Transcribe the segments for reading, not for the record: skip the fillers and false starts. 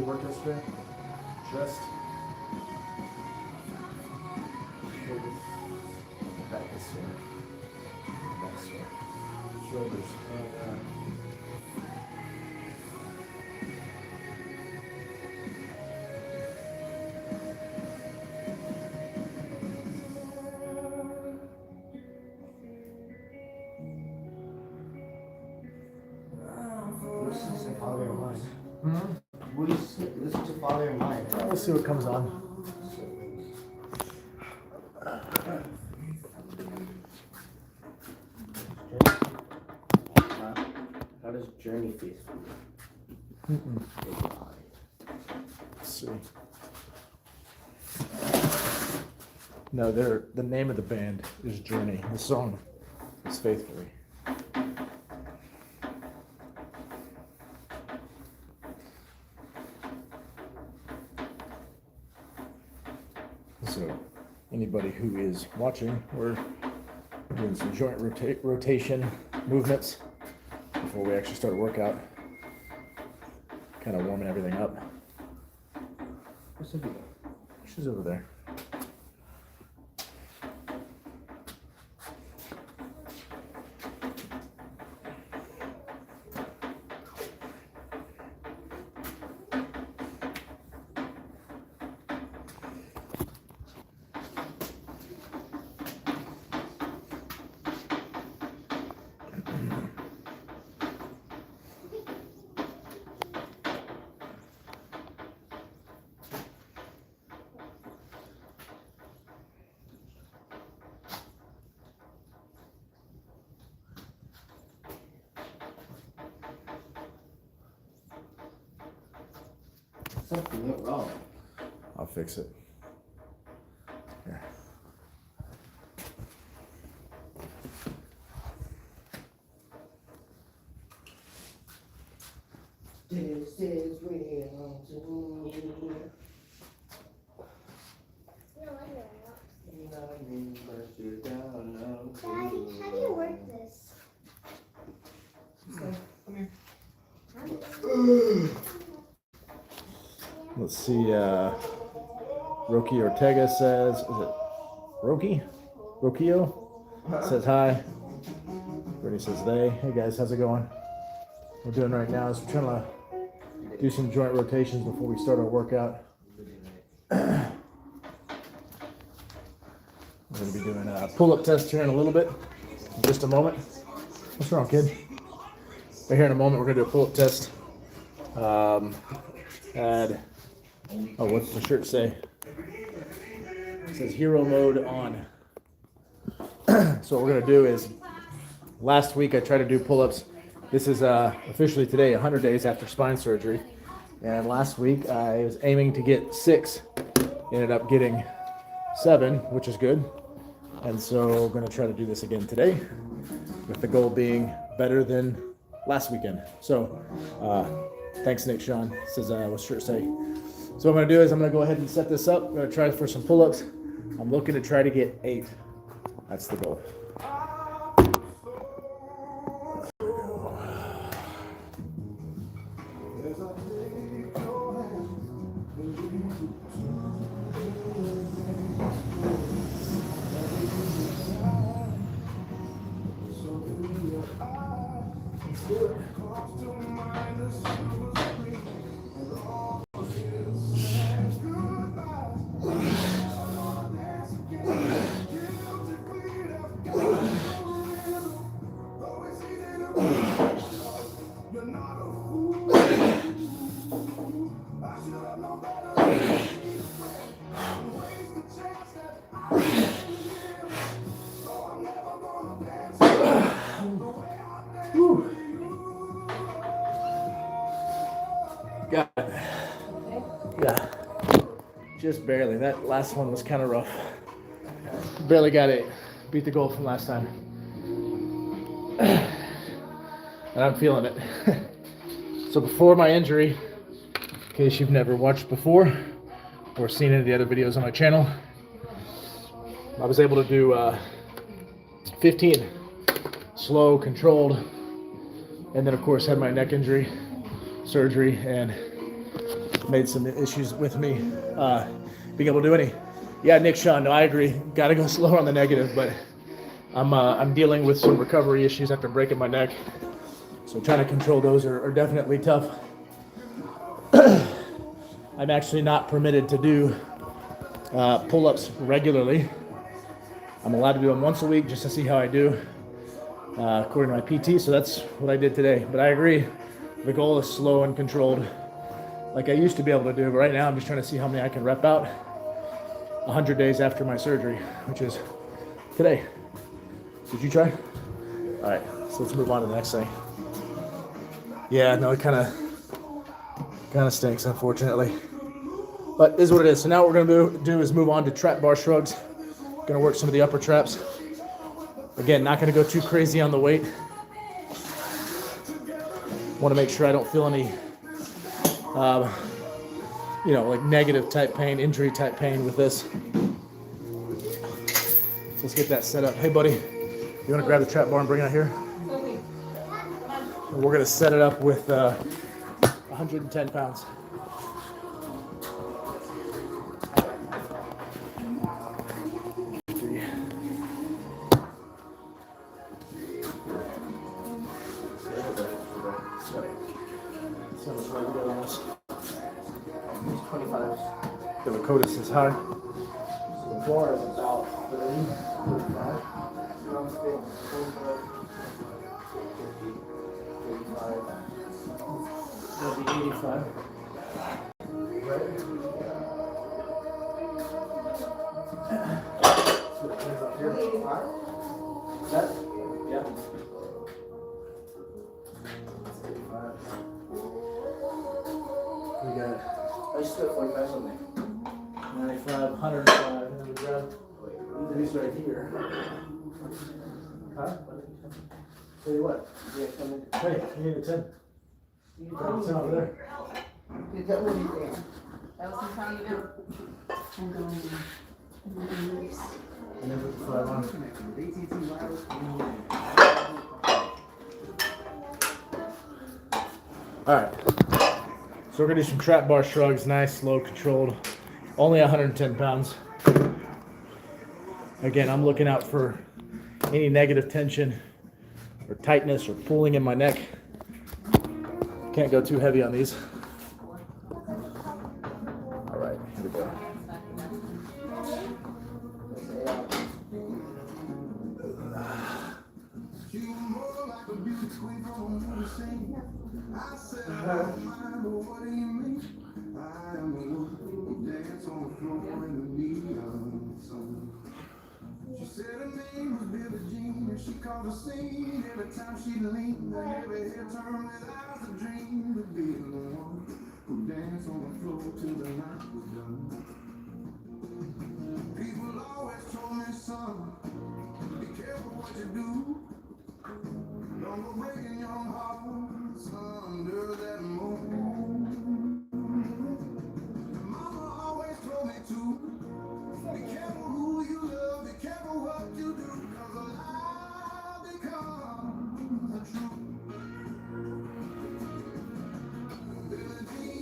Work yesterday? Chest, shoulders, back is sore, back sore, shoulders, listen to Follow Your Mind. Will you listen to Follow Your Mind? We'll see what comes on. How does Journey feel? Let's see. No, the name of the band is Journey. The song is Faithfully. So, anybody who is watching, we're doing some joint rotation movements before we actually start a workout. Kind of warming everything up. Where's Cynthia? She's over there. Something went wrong. I'll fix it. Here. This is real to me. Daddy, how do you work this? Let's see, Roki Ortega says, is it Roki? Rokio? Says hi. Brittany says they. Hey guys, how's it going? What we're doing right now is we're trying to do some joint rotations before we start our workout. We're going to be doing a pull-up test here in a little bit, in just a moment. What's wrong, kid? Right here in a moment, we're going to do a pull-up test. What's the shirt say? It says hero mode on. So what we're gonna do is, last week I tried to do pull-ups. This is officially today 100 days after spine surgery. And last week I was aiming to get 6. Ended up getting 7, which is good. And so we're gonna try to do this again today, with the goal being better than last weekend. So thanks Nick Sean, says what's shirt say? So what I'm going to do is I'm going to go ahead and set this up. I'm going to try for some pull-ups. I'm looking to try to get 8. That's the goal. Got it. Yeah, just barely. That last one was kind of rough. Barely got 8. Beat the goal from last time. And I'm feeling it. So before my injury, in case you've never watched before or seen any of the other videos on my channel, I was able to do 15 slow, controlled, and then of course had my neck injury, surgery, and made some issues with me being able to do any. Yeah, Nick, Sean, no, I agree. Got to go slower on the negative, but I'm dealing with some recovery issues after breaking my neck, so trying to control those are definitely tough. I'm actually not permitted to do pull-ups regularly. I'm allowed to do them once a week just to see how I do, according to my PT, so that's what I did today. But I agree, the goal is slow and controlled, like I used to be able to do, but right now I'm just trying to see how many I can rep out 100 days after my surgery, which is today. Did you try? All right, so let's move on to the next thing. Yeah, no, it kind of stinks, unfortunately, but is what it is. So now what we're gonna do is move on to trap bar shrugs. Gonna work some of the upper traps. Again, not gonna go too crazy on the weight. Want to make sure I don't feel any, like negative type pain, injury type pain with this. So let's get that set up. Hey, buddy, you want to grab the trap bar and bring it out here? And we're gonna set it up with 110 pounds. The Lakotas is high. So the bar is about 30, 35. 85. Right? So it turns up here. 85. That? Yeah. 85. We got. I just got 45 something. 95, 105, and then we grab these right here. Huh? Tell you what. Hey, you need a 10. You need a 10 over there. That was telling you now. I'm going to. And then put the 5 on. Alright. So we're going to do some trap bar shrugs, nice, slow, controlled. Only 110 pounds. Again, I'm looking out for any negative tension or tightness or pulling in my neck. Can't go too heavy on these. All right, here we go. She said her name was Billie Jean, and she called the scene every time she leaned. And every hair turned with eyes a dream of being the one who danced on the floor till the night was done. People always told me, son, be careful what you do. Don't go breaking your heart under that moon. Mama always told me to be careful who you love, be careful what you do, 'cause a lie becomes the truth.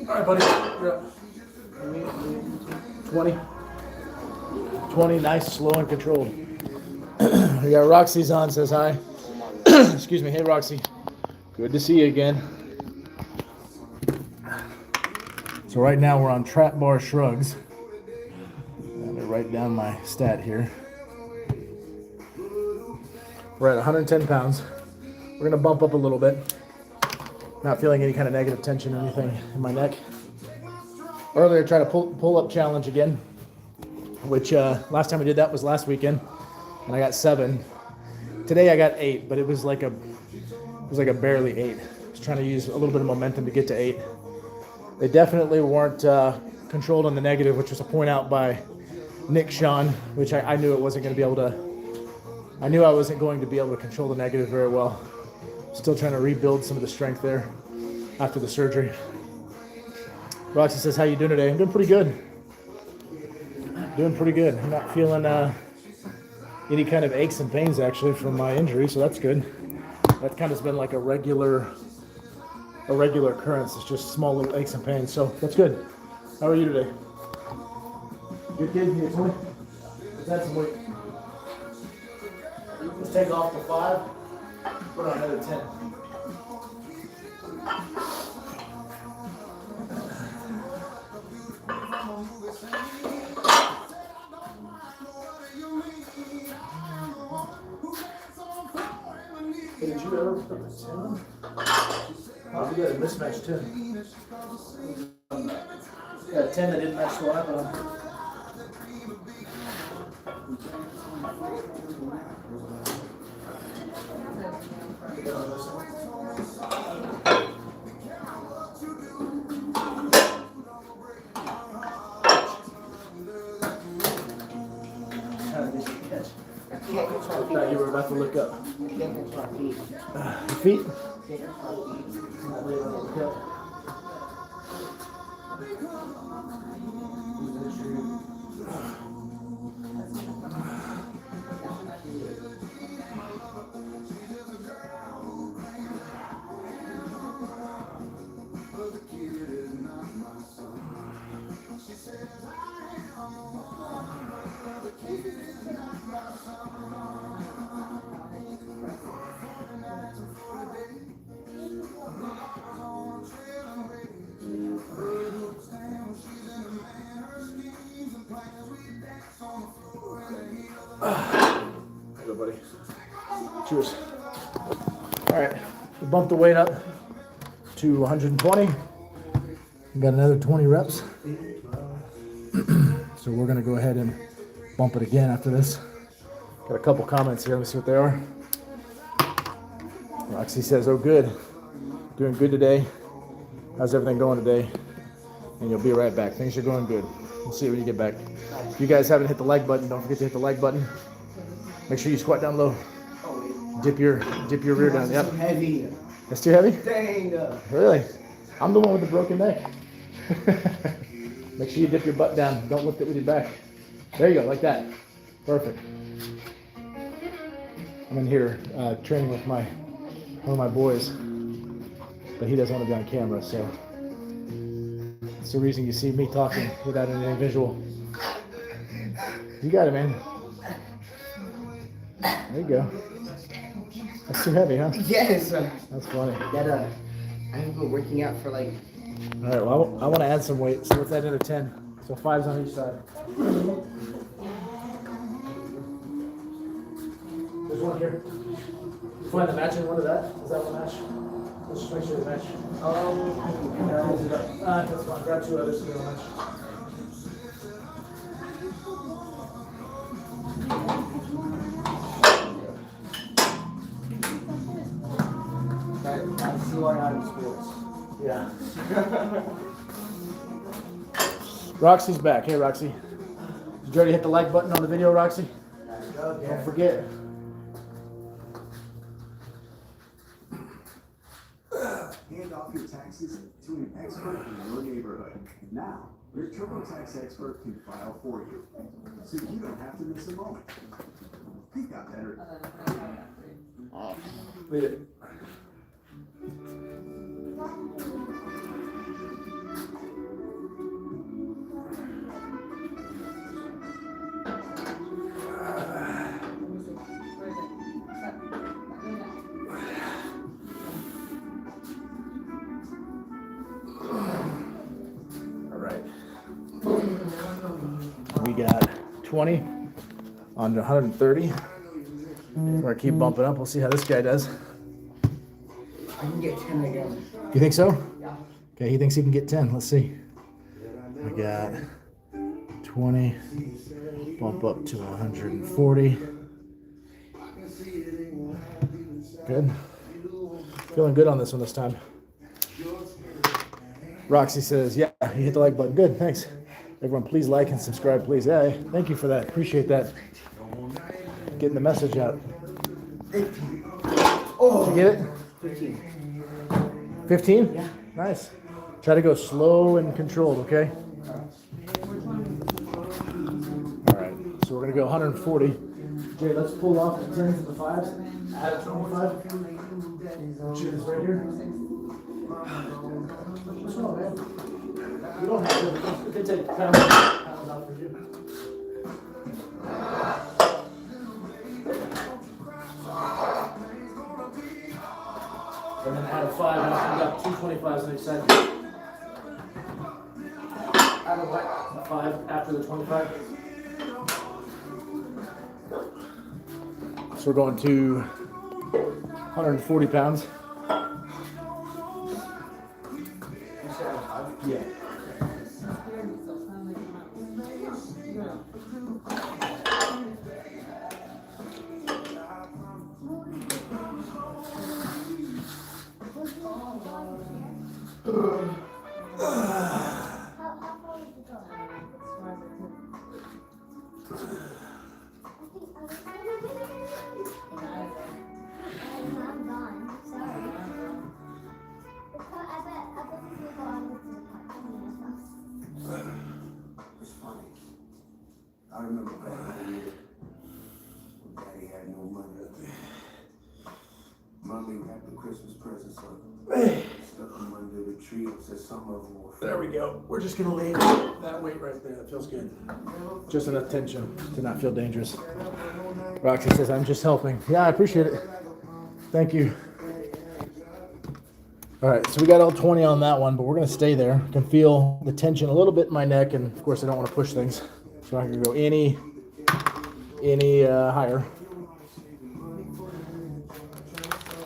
All right, buddy. You're up. 20. 20, nice, slow, and controlled. We got Roxy's on, says hi. Excuse me. Hey, Roxy. Good to see you again. So right now we're on trap bar shrugs. Let me write down my stat here. We're at 110 pounds. We're gonna bump up a little bit. Not feeling any kind of negative tension or anything in my neck. Earlier, I tried a pull up challenge again, which last time I did that was last weekend, and I got 7. Today I got 8, but it was like a barely 8. I was trying to use a little bit of momentum to get to 8. They definitely weren't controlled on the negative, which was a point out by Nick Sean, which I knew it wasn't going to be able to. I knew I wasn't going to be able to control the negative very well. Still trying to rebuild some of the strength there. after the surgery. Roxy says, how you doing today? I'm doing pretty good. Doing pretty good. I'm not feeling any kind of aches and pains actually from my injury, so that's good. That kind of has been like a regular occurrence. It's just small little aches and pains, so that's good. How are you today? Good kid? You get 20? Let's add some weight. Let's take off the 5. Put on another 10. Hey, did you ever put the 10 on? Oh, we got a mismatched 10. Got a 10 that didn't match the one I put on. Thought you were about to look up. Your feet? Hello, buddy. Cheers. All right, we bumped the weight up to 120. We got another 20 reps. So we're gonna go ahead and bump it again after this. Got a couple comments here. Let me see what they are. Roxy says, "Oh, good. Doing good today. How's everything going today?" And you'll be right back. Things are going good. We'll see when you get back. If you guys haven't hit the like button, don't forget to hit the like button. Make sure you squat down low. Dip your rear down. Yep. Heavy. That's too heavy? Dang. Really? I'm the one with the broken neck. Make sure you dip your butt down. Don't lift it with your back. There you go, like that. Perfect. I'm in here training with one of my boys, but he doesn't want to be on camera, so it's the reason you see me talking without any visual. You got it, man. There you go. That's too heavy, huh? Yes. That's funny. That I've been working out for like. All right, well, I want to add some weight, so let's add another 10. So 5's on each side. There's one here. You find the matching one of that? Does that one match? Let's just make sure they match. That's fine. Grab 2 others so they don't match. I see why not in sports. Yeah. Roxy's back. Hey, Roxy. Did you already hit the like button on the video, Roxy? Don't forget. Hand off your taxes to an expert in your neighborhood. Now, your TurboTax expert can file for you, so you don't have to miss a moment. He got better. Leave it. All right. We got 20 on 130. We're gonna keep bumping up. We'll see how this guy does. I can get 10 again. You think so? Yeah. Okay, he thinks he can get 10. Let's see. I got 20. Bump up to 140. Good. Feeling good on this one this time. Roxy says, yeah, you hit the like button. Good, thanks. Everyone, please like and subscribe, please. Yeah, thank you for that. Appreciate that. Getting the message out. 15. Oh. Did you get it? 15. 15? Yeah. Nice. Try to go slow and controlled, okay? All right, so we're gonna go 140. Jay, let's pull off the 10s and the 5s. Add a 25. Cheers right here. What's wrong, man? You don't have to. You can take pounds out for you. And then add a 5 after you got 2 25s on each side. Add a what? A 5 after the 25. So we're going to 140 pounds. Yeah. I'm gone. Sorry. I bet people go on with the It's funny. I remember back in the year when Daddy had no money. Mommy wrapped the Christmas presents up, stuck them under the tree, and said some of them were free. There we go. We're just gonna leave that weight right there. That feels good. Just enough tension to not feel dangerous. Roxy says, I'm just helping. Yeah, I appreciate it. Thank you. All right, so we got all 20 on that one, but we're gonna stay there. I can feel the tension a little bit in my neck, and of course I don't want to push things. So I can go any higher.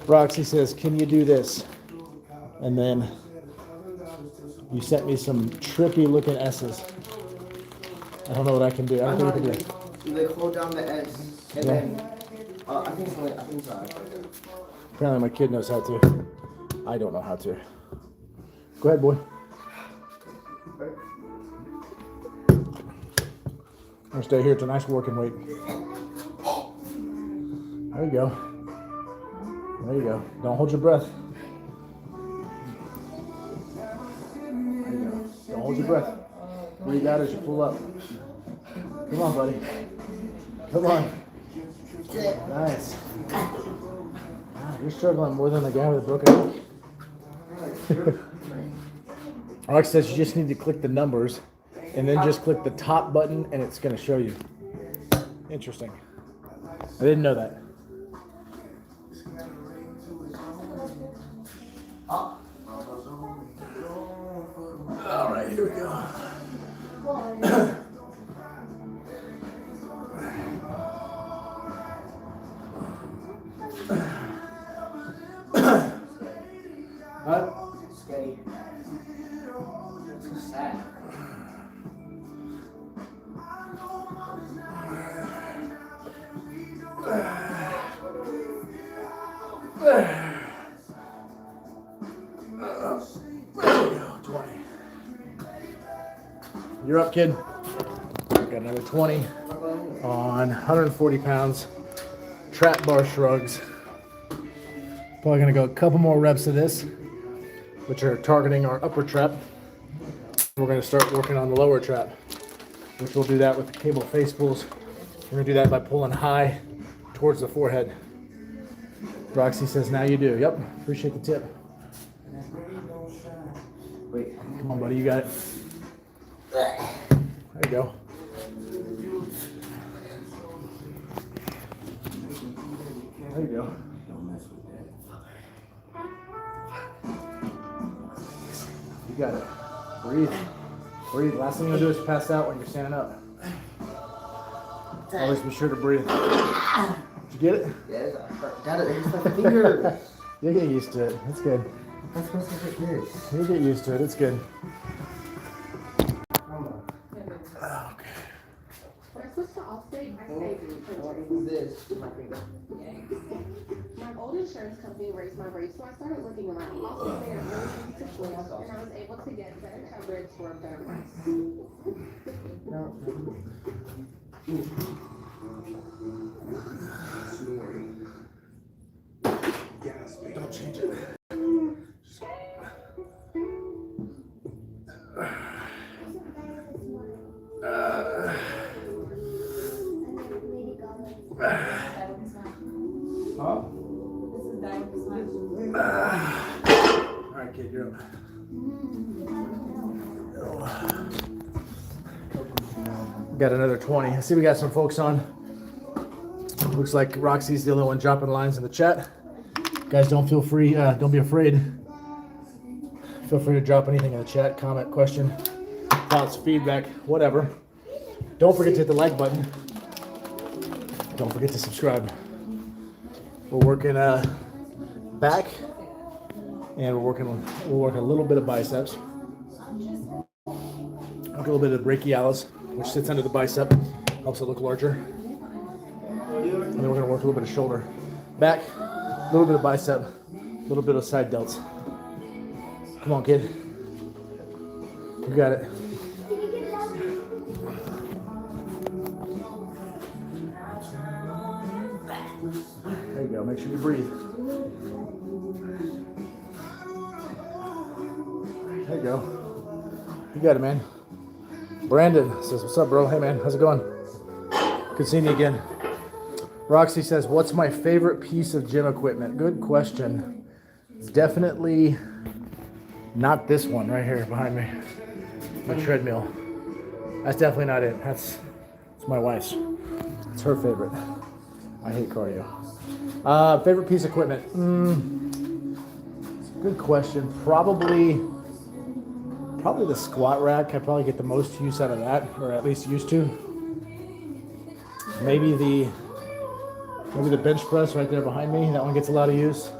Roxy says, can you do this? And then you sent me some trippy looking S's. I don't know what I can do. I don't think I can do it. You like hold down the S and then I think so. Apparently my kid knows how to. I don't know how to. Go ahead, boy. I'm gonna stay here. It's a nice working weight. There you go. There you go. Don't hold your breath. There you go. Don't hold your breath. What you got is you pull up. Come on, buddy. Come on. Nice. Wow, you're struggling more than the guy with a broken neck. Alex says you just need to click the numbers and then just click the top button and it's going to show you. Interesting. I didn't know that. All right, here we go. What? Steady. It's so sad. There we go, 20. You're up, kid. Got another 20 on 140 pounds. Trap bar shrugs. Probably gonna go a couple more reps of this, which are targeting our upper trap. We're gonna start working on the lower trap, which we'll do that with the cable face pulls. We're gonna do that by pulling high towards the forehead. Roxy says, now you do. Yep, appreciate the tip. Wait. Come on, buddy, you got it. There you go. There you go. You got it. Breathe. Breathe. Last thing you'll do is pass out when you're standing up. Always be sure to breathe. Did you get it? Yeah, got it. It's my finger. You'll get used to it. It's good. I'm supposed to get this. You'll get used to it. It's good. When I switched to Allstate, I saved What's this? My finger. my old insurance company raised my rates, so I started looking around. Allstate made it really easy to switch, and I was able to get better coverage for a better price. Don't change it. You're up. Got another 20. I see we got some folks on. Looks like Roxy's the only one dropping lines in the chat. Guys, don't feel free, don't be afraid. Feel free to drop anything in the chat, comment, question, thoughts, feedback, whatever. Don't forget to hit the like button. Don't forget to subscribe. We're working back, and we're working a little bit of biceps, a little bit of brachialis, which sits under the bicep, helps it look larger. And then we're going to work a little bit of shoulder, back, a little bit of bicep, a little bit of side delts. Come on, kid. You got it. There you go. Make sure you breathe. There you go. You got it, man. Brandon says, "What's up, bro? Hey, man. How's it going? Good seeing you again." Roxy says, "What's my favorite piece of gym equipment?" Good question. It's definitely not this one right here behind me. My treadmill. That's definitely not it. It's my wife's. It's her favorite. I hate cardio. Favorite piece of equipment? Good question. Probably the squat rack. I probably get the most use out of that, or at least used to. Maybe the bench press right there behind me. That one gets a lot of use.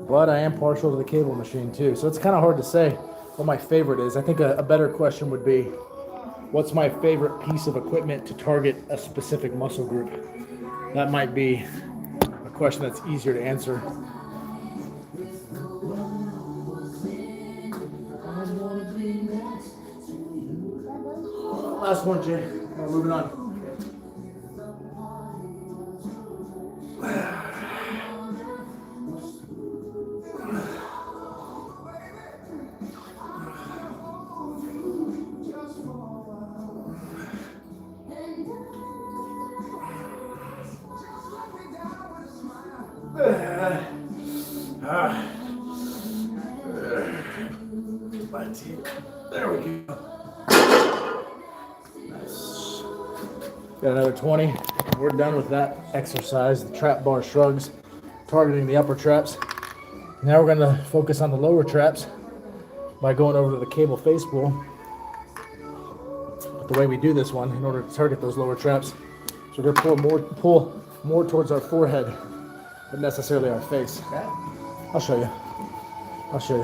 But I am partial to the cable machine too. So it's kind of hard to say what my favorite is. I think a better question would be, what's my favorite piece of equipment to target a specific muscle group? That might be a question that's easier to answer. Last one, Jay. Moving on. There we go. Nice. Got another 20. We're done with that exercise, the trap bar shrugs, targeting the upper traps. Now we're going to focus on the lower traps by going over to the cable face pull. But the way we do this one, in order to target those lower traps, so we're going to pull more towards our forehead than necessarily our face. I'll show you.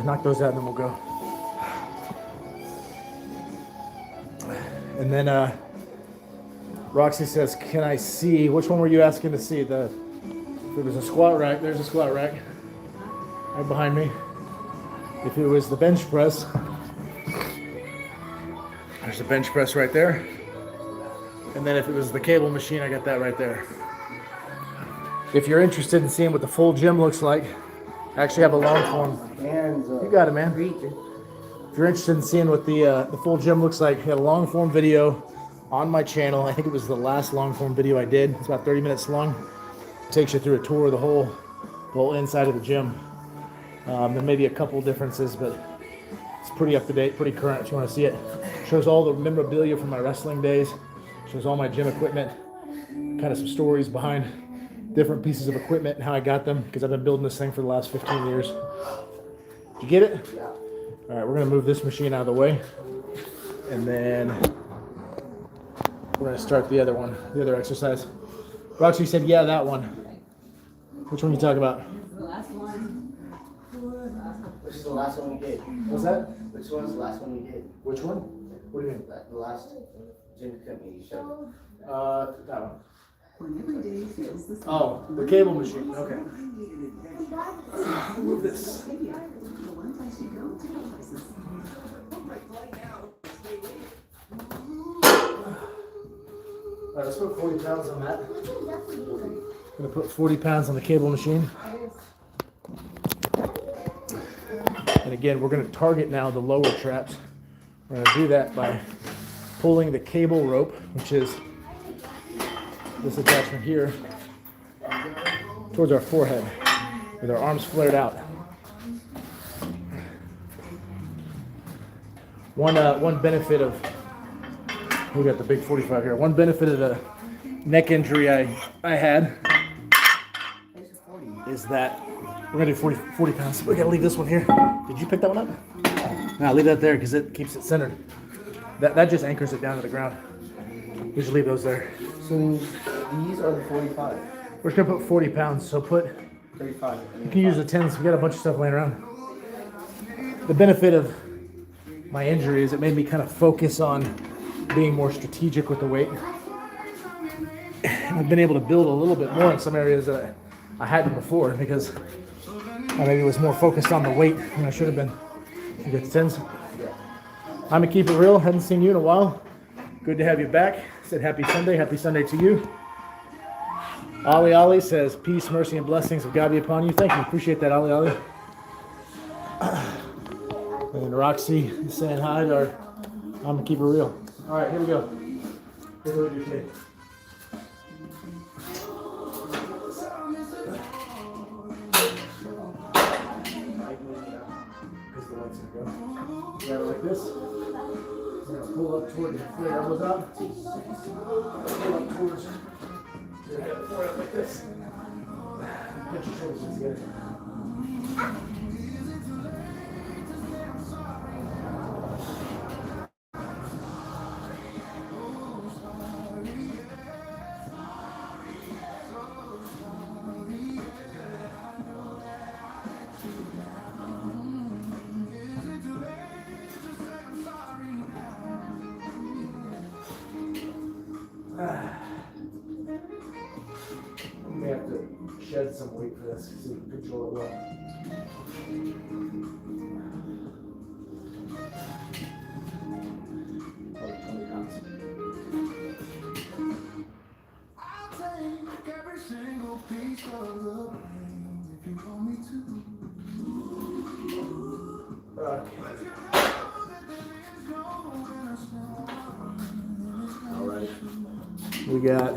Knock those out and then we'll go. And then Roxy says, "Can I see?" Which one were you asking to see? If it was a squat rack, there's a squat rack right behind me. If it was the bench press, there's a bench press right there. And then if it was the cable machine, I got that right there. If you're interested in seeing what the full gym looks like, I actually have a long form. You got it, man. If you're interested in seeing what the full gym looks like, I had a long form video on my channel. I think it was the last long form video I did. It's about 30 minutes long. It takes you through a tour of the whole inside of the gym. There may be a couple differences, but it's pretty up to date, pretty current if you want to see it. Shows all the memorabilia from my wrestling days. Shows all my gym equipment. Kind of some stories behind different pieces of equipment and how I got them, because I've been building this thing for the last 15 years. Did you get it? Yeah. All right, we're going to move this machine out of the way, and then we're going to start the other one, the other exercise. Roxy said, "Yeah, that one." Which one are you talking about? The last one. Which is the last one we did? What's that? Which one's the last one we did? Which one? What do you mean? The last gym equipment you showed. That one. When every day feels the same. Oh, the cable machine. Okay. Move this. The one place you go to the places. All right, let's put 40 pounds on that. I'm gonna put 40 pounds on the cable machine. And again, we're gonna target now the lower traps. We're gonna do that by pulling the cable rope, which is this attachment here, towards our forehead with our arms flared out. One benefit of, we got the big 45 here. One benefit of the neck injury I had is that we're gonna do 40 pounds. We gotta leave this one here. Did you pick that one up? No, leave that there because it keeps it centered. That just anchors it down to the ground. We should leave those there. So these are the 45. We're just gonna put 40 pounds. So put, 35. you can use the 10s. We got a bunch of stuff laying around. The benefit of my injury is it made me kind of focus on being more strategic with the weight. I've been able to build a little bit more in some areas that I hadn't before because I maybe was more focused on the weight than I should have been. You get the 10s? I'm gonna keep it real. Hadn't seen you in a while. Good to have you back. Said happy Sunday. Happy Sunday to you. Ollie says peace, mercy, and blessings of God be upon you. Thank you. Appreciate that, Ollie. And Roxy is saying hi to our, I'm gonna keep it real. All right, here we go. Here's what we do today. Grab it like this. We're gonna pull up toward your elbows out. Pull up towards your head, forward up like this. Put your shoulders together. We may have to shed some weight for this so we can control it well. Probably 20 pounds. I'll take every single piece of the pain if you want me to. All right. We got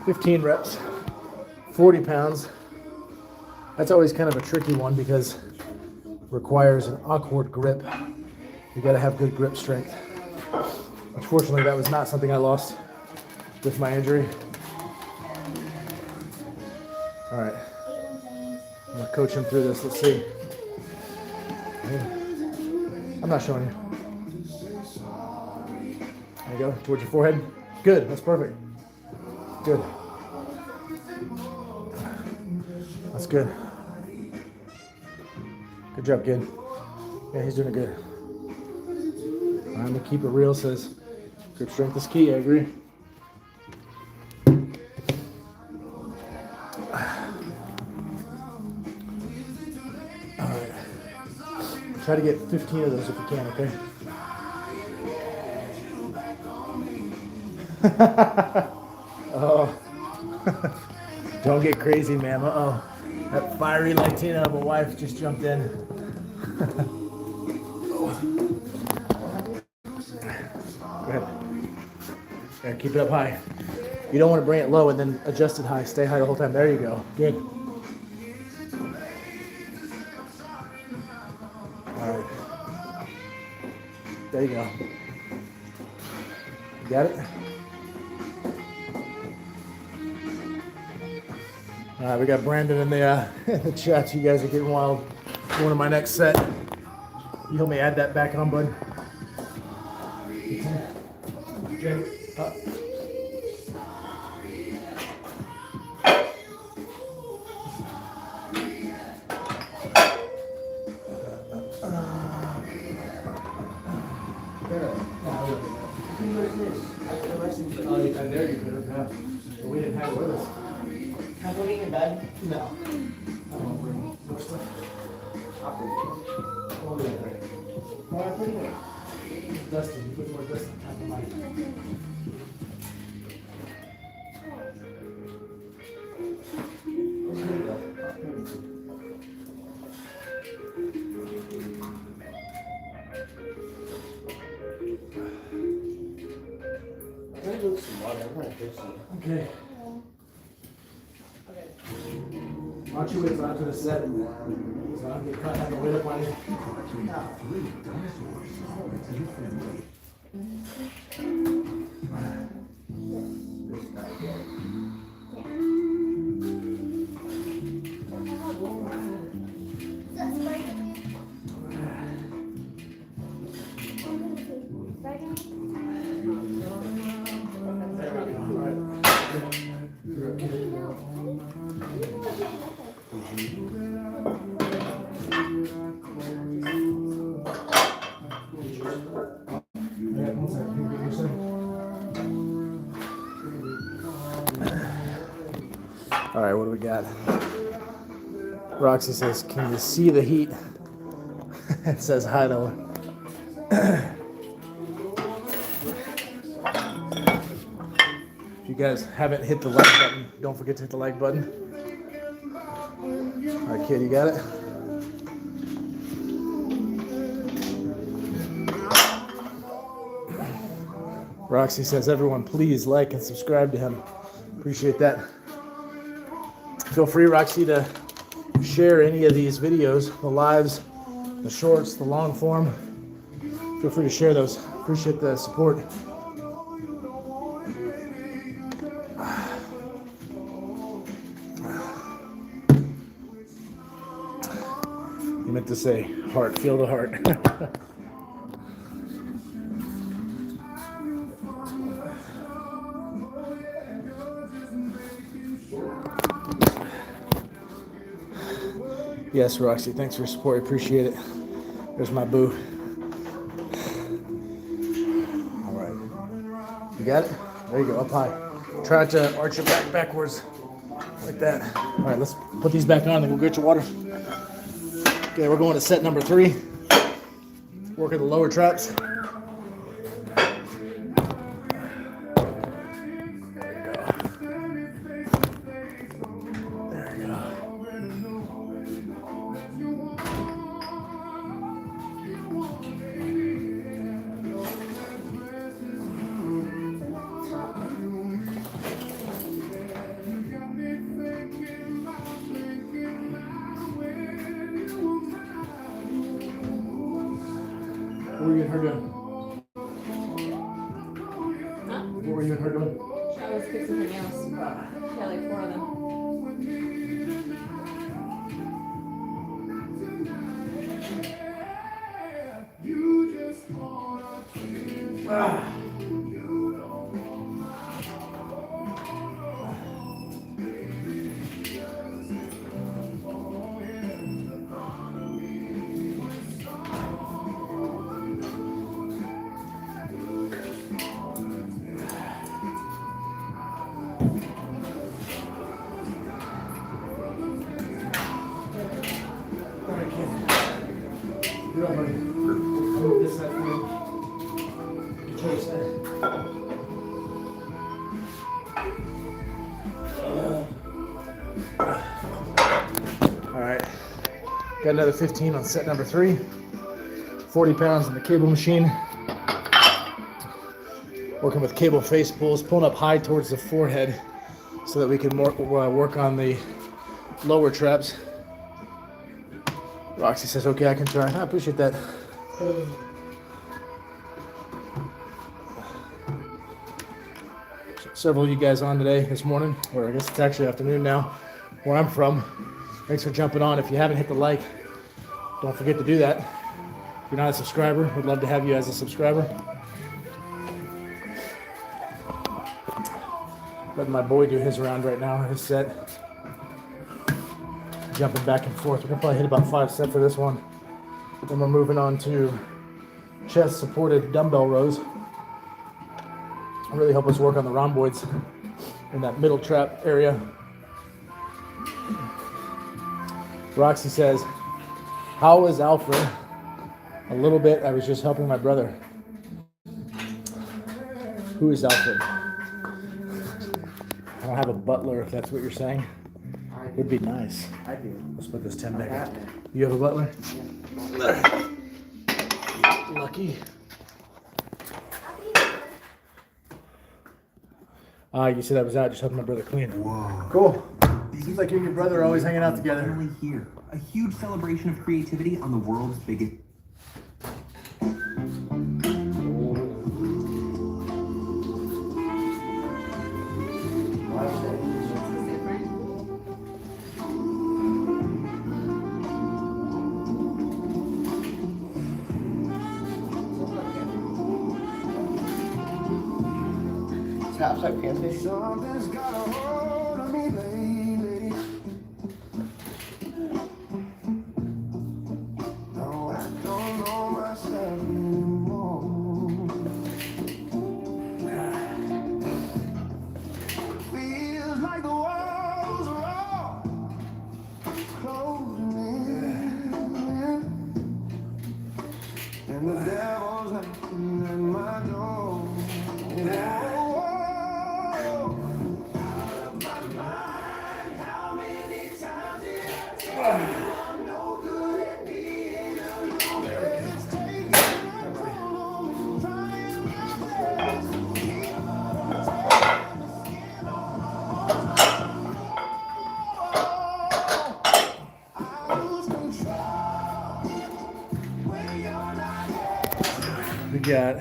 15 reps, 40 pounds. That's always kind of a tricky one because it requires an awkward grip. You got to have good grip strength. Unfortunately, that was not something I lost with my injury. All right. I'm going to coach him through this. Let's see. I'm not showing you. There you go, towards your forehead. Good, that's perfect. Good. That's good. Good job, kid. Yeah, he's doing it good. I'm gonna keep it real, says grip strength is key, I agree. All right. Try to get 15 of those if you can, okay? Oh, don't get crazy, ma'am. Uh-oh. That fiery Latina of a wife just jumped in. Go ahead. Yeah, keep it up high. You don't want to bring it low and then adjust it high. Stay high the whole time. There you go. Good. All right. There you go. You got it? All right, we got Brandon in the, the chat. You guys are getting wild. Going to my next set. You help me add that back on, bud. Okay. There you could have, but we didn't have it with us. Can I put it in bed? No. I don't bring more stuff. I'll put it Hold it there. Why I put it in? Dustin, you put more dust on top of mine. I'm gonna go some water. I'm gonna fix it. Okay. Why don't you wait till after the set? So I don't get caught having to wait up on you. That's Spider-Man. All right, what do we got? Roxy says, "Can you see the heat?" It says hi to her. If you guys haven't hit the like button, don't forget to hit the like button. All right, kid, you got it? Roxy says, "Everyone, please like and subscribe to him." Appreciate that. Feel free, Roxy, to share any of these videos, the lives, the shorts, the long form. Feel free to share those. Appreciate the support. You meant to say heart, feel the heart. Yes, Roxy, thanks for your support. I appreciate it. There's my boo. All right. You got it? There you go, up high. Try to arch your back backwards like that. All right, let's put these back on and we'll get your water. Okay, we're going to set number 3. Working the lower traps. What were you and her doing? Huh? What were you and her doing? I was fixing her nails. Yeah, like 4 of them. All right, kid. You're up, buddy. I'll move this side for you. Control your side. All right. Got another 15 on set number 3. 40 pounds in the cable machine. Working with cable face pulls, pulling up high towards the forehead so that we can work on the lower traps. Roxy says, okay, I can try. I appreciate that. Several of you guys on today, this morning, or I guess it's actually afternoon now, where I'm from. Thanks for jumping on. If you haven't hit the like, don't forget to do that. If you're not a subscriber, we'd love to have you as a subscriber. Letting my boy do his round right now, his set. Jumping back and forth. We're gonna probably hit about 5 sets for this one. Then we're moving on to chest supported dumbbell rows. Really help us work on the rhomboids in that middle trap area. Roxy says, how is Alfred? A little bit. I was just helping my brother. Who is Alfred? I don't have a butler, if that's what you're saying. Would be nice. I do. Let's put this 10 back. Batman. You have a butler? Lucky. You said I was out just helping my brother clean. Whoa. Cool. Seems like you and your brother are always hanging out together. Finally here, a huge celebration of creativity on the world's biggest. Taps like pancakes. Something's got a hold of me lately. No, I don't know myself anymore. Feels like the walls are all closing in, and the devil's knocking at my door. We got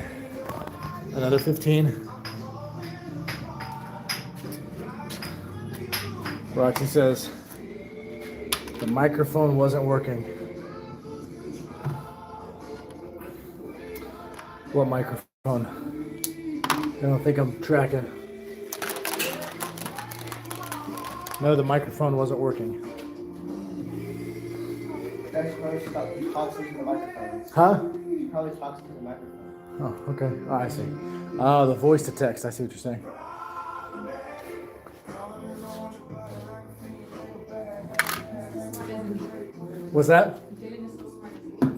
another 15. Roxy says the microphone wasn't working. What microphone? I don't think I'm tracking. No, the microphone wasn't working. That's probably about he talks into the microphone. Huh? He probably talks into the microphone. Oh, okay. Oh, I see. Oh, the voice to text. I see what you're saying. What's that?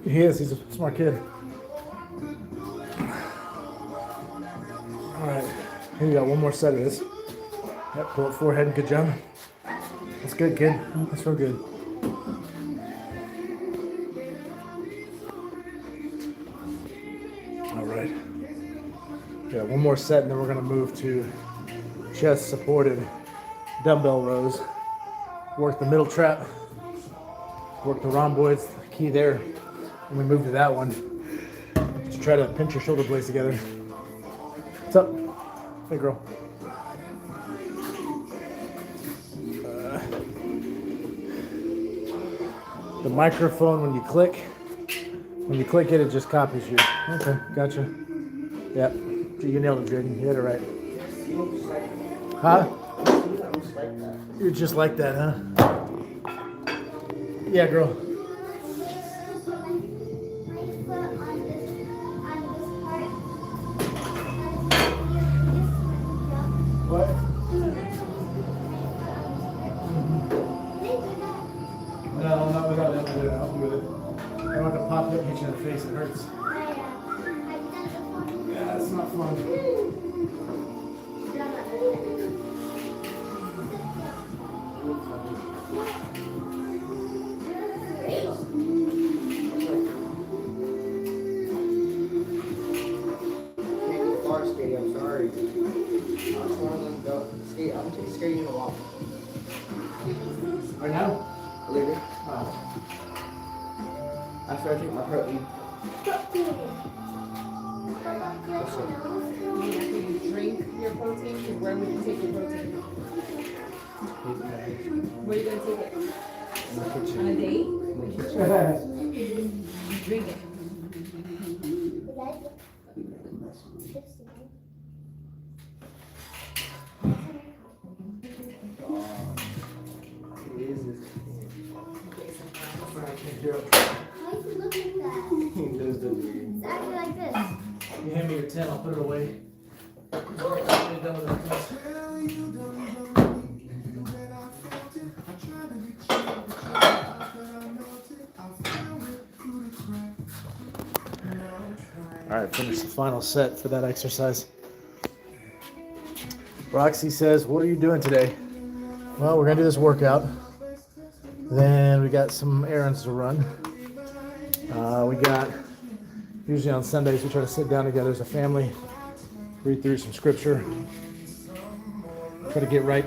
He is. He's a smart kid. All right. Here you got one more set of this. Yep. Pull it forehead. Good job. That's good, kid. That's real good. All right. Yeah, one more set, and then we're gonna move to chest supported dumbbell rows. Work the middle trap. Work the rhomboids, key there, and we move to that one to try to pinch your shoulder blades together. What's up? Hey, girl. The microphone, when you click it, it just copies you. Okay, gotcha. Yep, you nailed it, Jaden. You hit it right. Huh? You're just like that, huh? Yeah, girl. What? No, not without that. I'll do it. I don't want to pop it and hit you in the face. It hurts. Yeah, that's not fun. I'm sorry. I just want to go skate. I'm taking skating in a walk. Right now? Later. Oh. After I take my protein. After you drink your protein, where would you take your protein? Where are you gonna take it? In the kitchen. On a date? In the kitchen. Drink it. Why is it look like that? Those are weird. It's actually like this. You hand me your 10, I'll put it away. All right, finish the final set for that exercise. Roxy says, what are you doing today? Well, we're gonna do this workout. Then we got some errands to run. Usually on Sundays, we try to sit down together as a family, read through some scripture, try to get right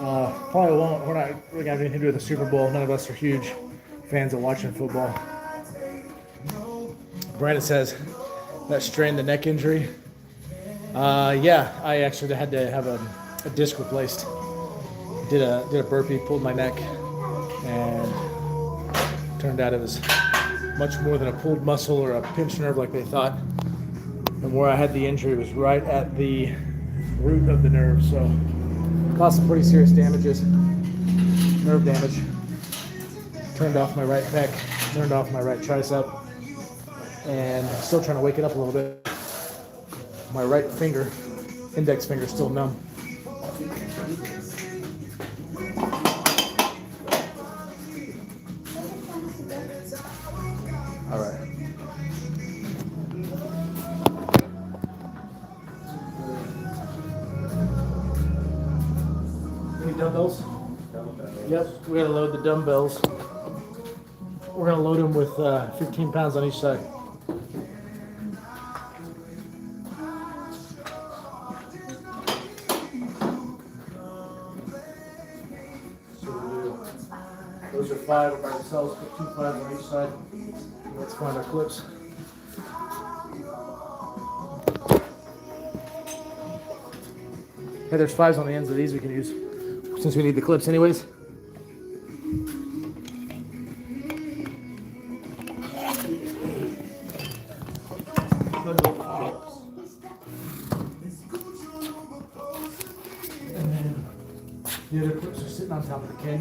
Probably won't. We're not going to have anything to do with the Super Bowl. None of us are huge fans of watching football. Brandon says that strained the neck injury. Yeah, I actually had to have a disc replaced. Did a burpee, pulled my neck, and turned out it was much more than a pulled muscle or a pinched nerve like they thought. And where I had the injury was right at the root of the nerve, so caused some pretty serious damages, nerve damage. Turned off my right pec, turned off my right tricep, and still trying to wake it up a little bit. My right finger, index finger, still numb. All right. Any dumbbells? Yep, we gotta load the dumbbells. We're gonna load them with 15 pounds on each side. So we'll do, those are 5 by themselves, put 2 5s on each side. Let's find our clips. Hey, there's 5s on the ends of these we can use, since we need the clips anyways. And then the other clips are sitting on top of the keg.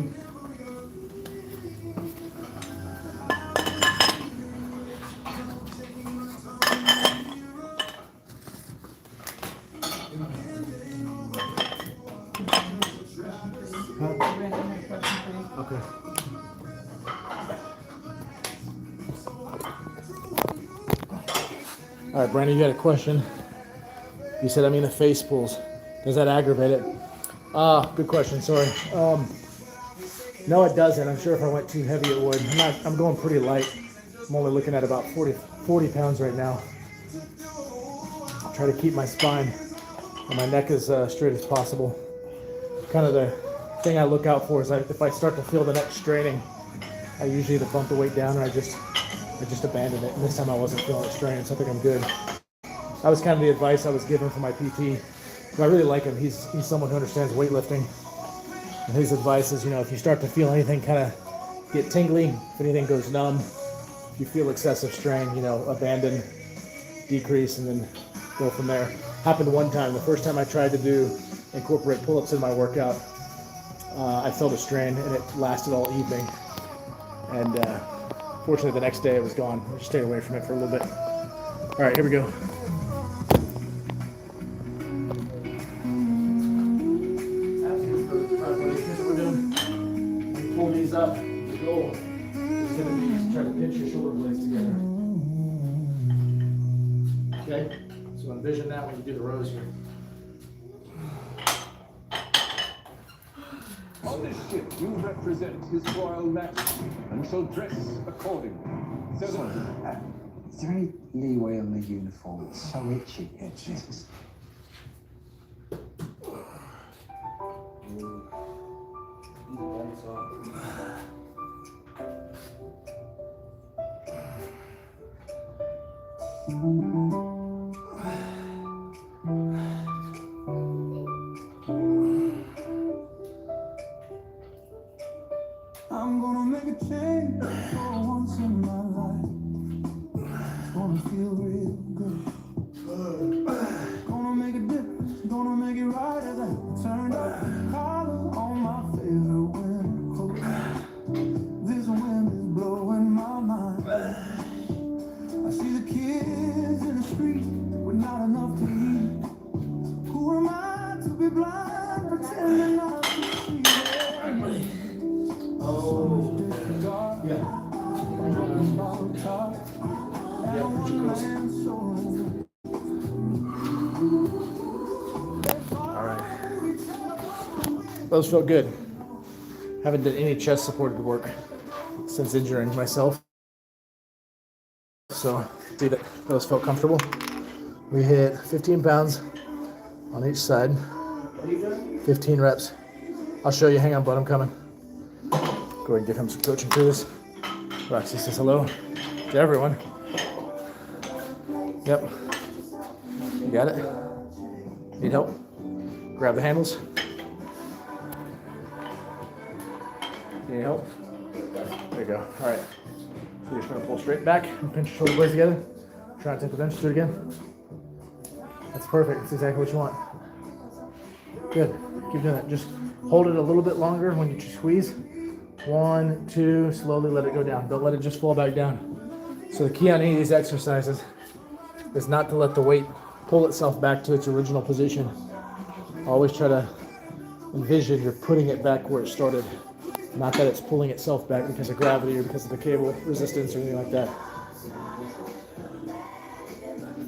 Okay. All right, Brandon, you had a question. You said, the face pulls. Does that aggravate it? Good question, sorry. No, it doesn't. I'm sure if I went too heavy, it would. I'm going pretty light. I'm only looking at about 40 pounds right now. Try to keep my spine and my neck as straight as possible. Kind of the thing I look out for is if I start to feel the neck straining, I usually either bump the weight down or I just abandon it. And this time I wasn't feeling it straining, so I think I'm good. That was kind of the advice I was given from my PT. But I really like him. He's someone who understands weightlifting. And his advice is, if you start to feel anything kind of get tingly, if anything goes numb, if you feel excessive strain, abandon, decrease, and then go from there. Happened one time. The first time I tried to incorporate pull-ups in my workout, I felt a strain, and it lasted all evening. And fortunately, the next day it was gone. I just stayed away from it for a little bit. All right, here we go. Pull these up. The goal is going to be to try to pinch your shoulder blades together. Okay? So envision that when you do the rows here. On this ship, you represent His Royal Majesty and shall dress accordingly. So is there any leeway on the uniform? It's so itchy. Jesus. I'm gonna make a change for once in my life. It's gonna feel real good. Gonna make a difference, gonna make it right as I turn up the collar on my favorite winter coat. This wind is blowing my mind. I see the kids in the street with not enough to eat. Who am I to be blind, pretending not to see it? Oh, yeah. All right. Those felt good. Haven't done any chest supported work since injuring myself. So, see that those felt comfortable. We hit 15 pounds on each side, 15 reps. I'll show you. Hang on, bud. I'm coming. Go ahead and give him some coaching through this. Roxy says hello to everyone. Yep. You got it? Need help? Grab the handles. Need help? There you go. All right. So you're just gonna pull straight back and pinch your shoulder blades together. Try and take the bench. Do it again. That's perfect. That's exactly what you want. Good. Keep doing that. Just hold it a little bit longer when you squeeze. 1, 2, slowly let it go down. Don't let it just fall back down. So the key on any of these exercises is not to let the weight pull itself back to its original position. Always try to envision you're putting it back where it started. Not that it's pulling itself back because of gravity or because of the cable resistance or anything like that.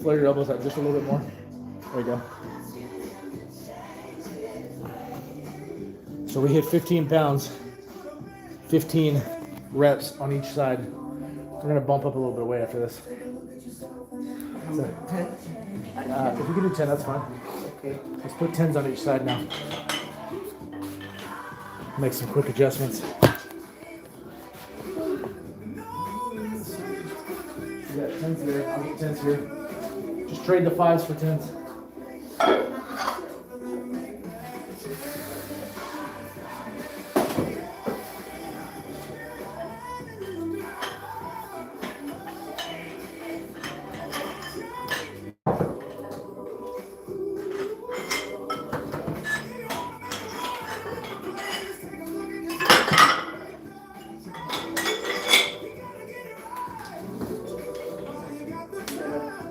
Flare your elbows out just a little bit more. There you go. So we hit 15 pounds, 15 reps on each side. We're gonna bump up a little bit of weight after this. So, if you can do 10, that's fine. Okay. Let's put 10s on each side now. Make some quick adjustments. You got 10s there, I'll get 10s here. Just trade the 5s for 10s.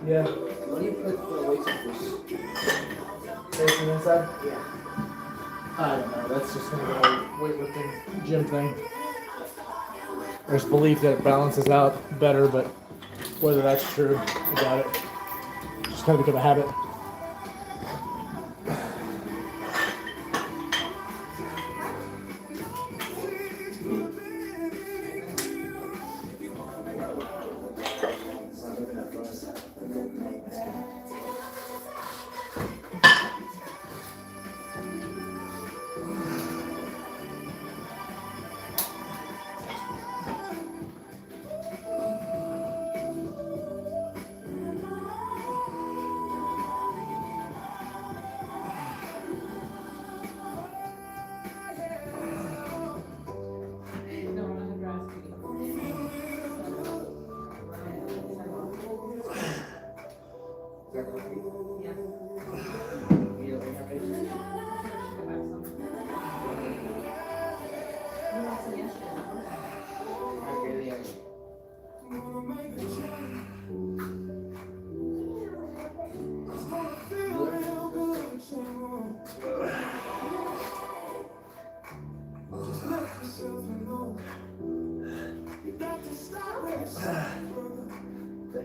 Yeah. What do you put the weights on this? Facing inside? Yeah. I don't know. That's just kind of the whole weightlifting gym thing. There's belief that it balances out better, but whether that's true, I doubt it. Just kind of become a habit.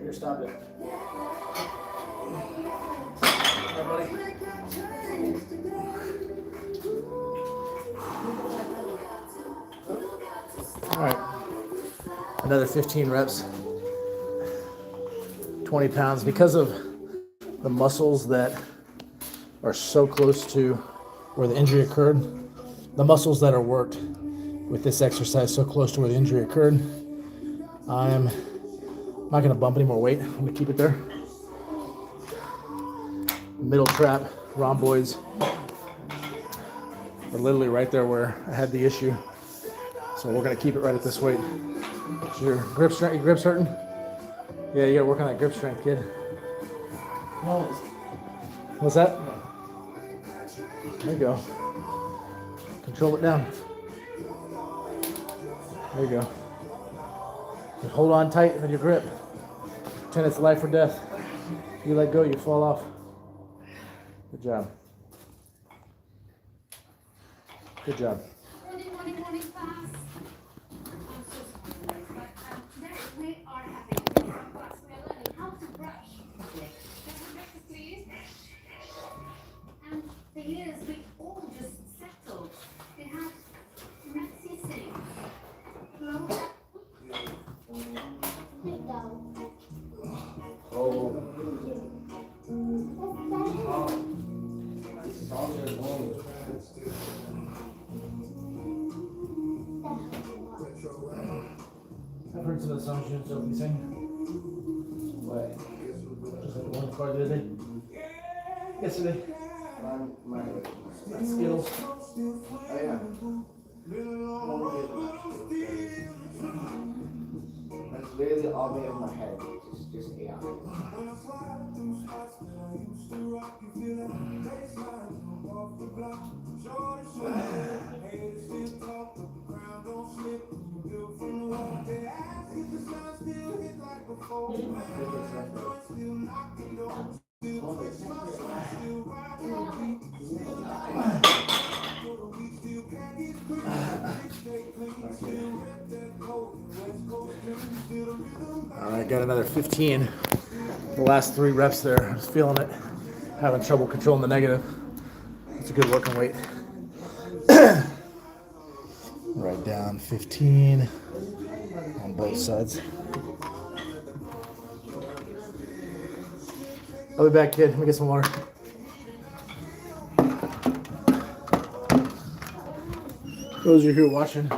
Here, stop it. All right, buddy. All right. Another 15 reps. 20 pounds. Because of the muscles that are so close to where the injury occurred, the muscles that are worked with this exercise so close to where the injury occurred, I'm not going to bump any more weight. I'm going to keep it there. Middle trap, rhomboids are literally right there where I had the issue. So we're going to keep it right at this weight. Is your grip strength, your grip's hurting? Yeah, you got to work on that grip strength, kid. No. What's that? There you go. Control it down. There you go. Just hold on tight with your grip. Pretend it's life or death. If you let go, you fall off. Good job. Good job. We are having a class. We are learning how to brush. Please. And the years we all just settled. They had Maxi sing. song she was helping sing? What? Just like one car the other day. Yesterday. My Skittles. oh yeah. That's literally all made in my head. Just AI. All right, got another 15. The last 3 reps there. I was feeling it. Having trouble controlling the negative. It's a good working weight. Right down 15 on both sides. I'll be back, kid. Let me get some water. Those of you who are watching,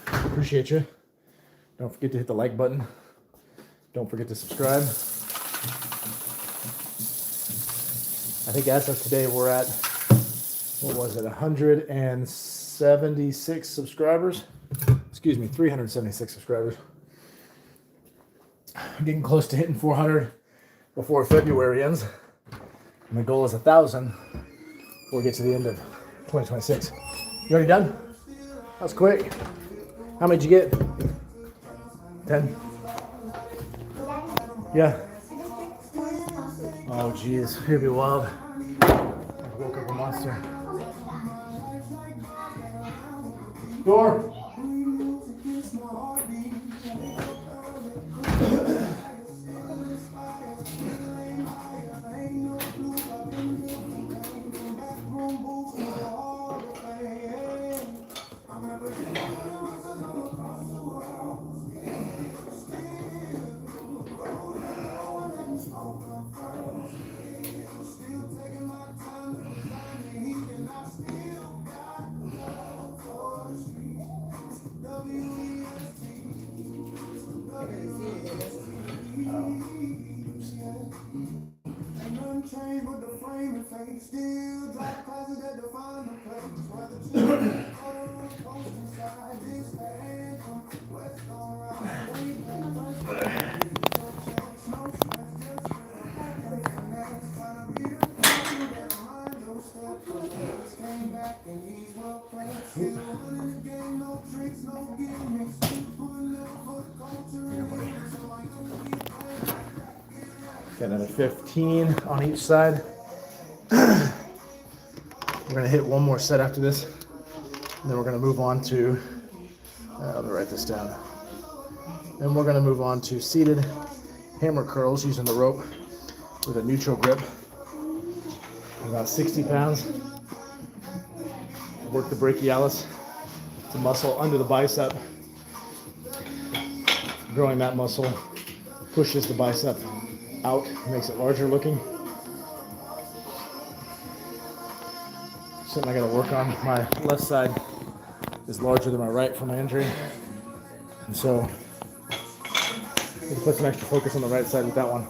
appreciate you. Don't forget to hit the like button. Don't forget to subscribe. I think as of today, we're at, what was it, 176 subscribers? Excuse me, 376 subscribers. Getting close to hitting 400 before February ends. My goal is 1,000 before we get to the end of 2026. You already done? That was quick. How many did you get? 10? Yeah. Oh, geez. It'd be wild. I woke up a monster. Door. Got another 15 on each side. We're gonna hit one more set after this. And then we're gonna move on to, let me write this down. Then we're gonna move on to seated hammer curls using the rope with a neutral grip. About 60 pounds. Work the brachialis, the muscle under the bicep. Growing that muscle pushes the bicep out, makes it larger looking. Something I gotta work on. My left side is larger than my right from my injury. And so I need to put some extra focus on the right side with that one.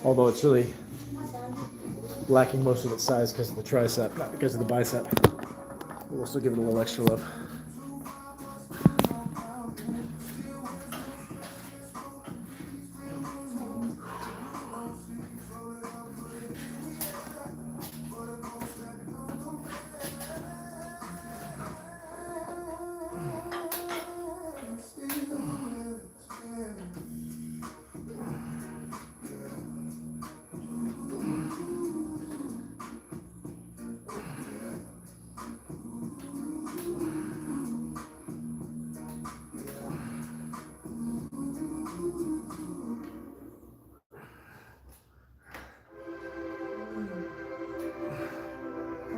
Although it's really lacking most of its size because of the tricep, not because of the bicep. We'll still give it a little extra love.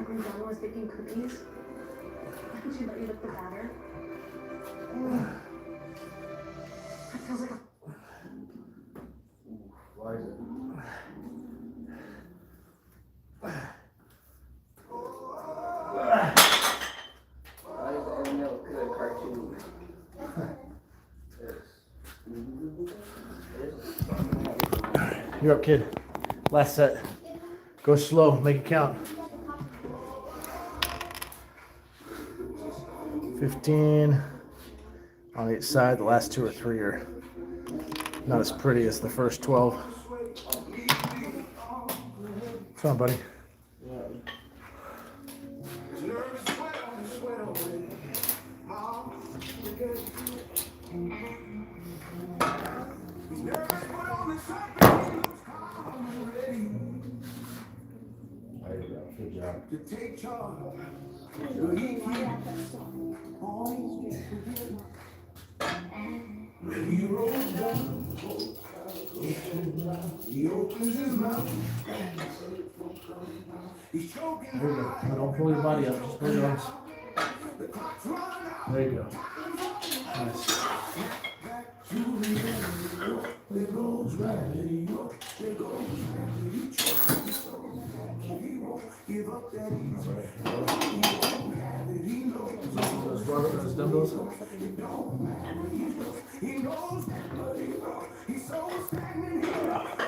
When Donna was baking cookies, she let you lick the batter. It feels like a... Why is it? Why is every milk good cartoon? You're up, kid. Last set. Go slow, make it count. 15 on each side. The last 2 or 3 are not as pretty as the first 12. What's on, buddy? Good job. To take charge. He rolls down, he opens his mouth. He's choking. There you go. Don't pull your body up, just pull your arms. There you go. Nice. There goes gravity, there goes gravity. He won't give up that easy. He knows Those dumbbells. he knows that, but he's so stagnant here.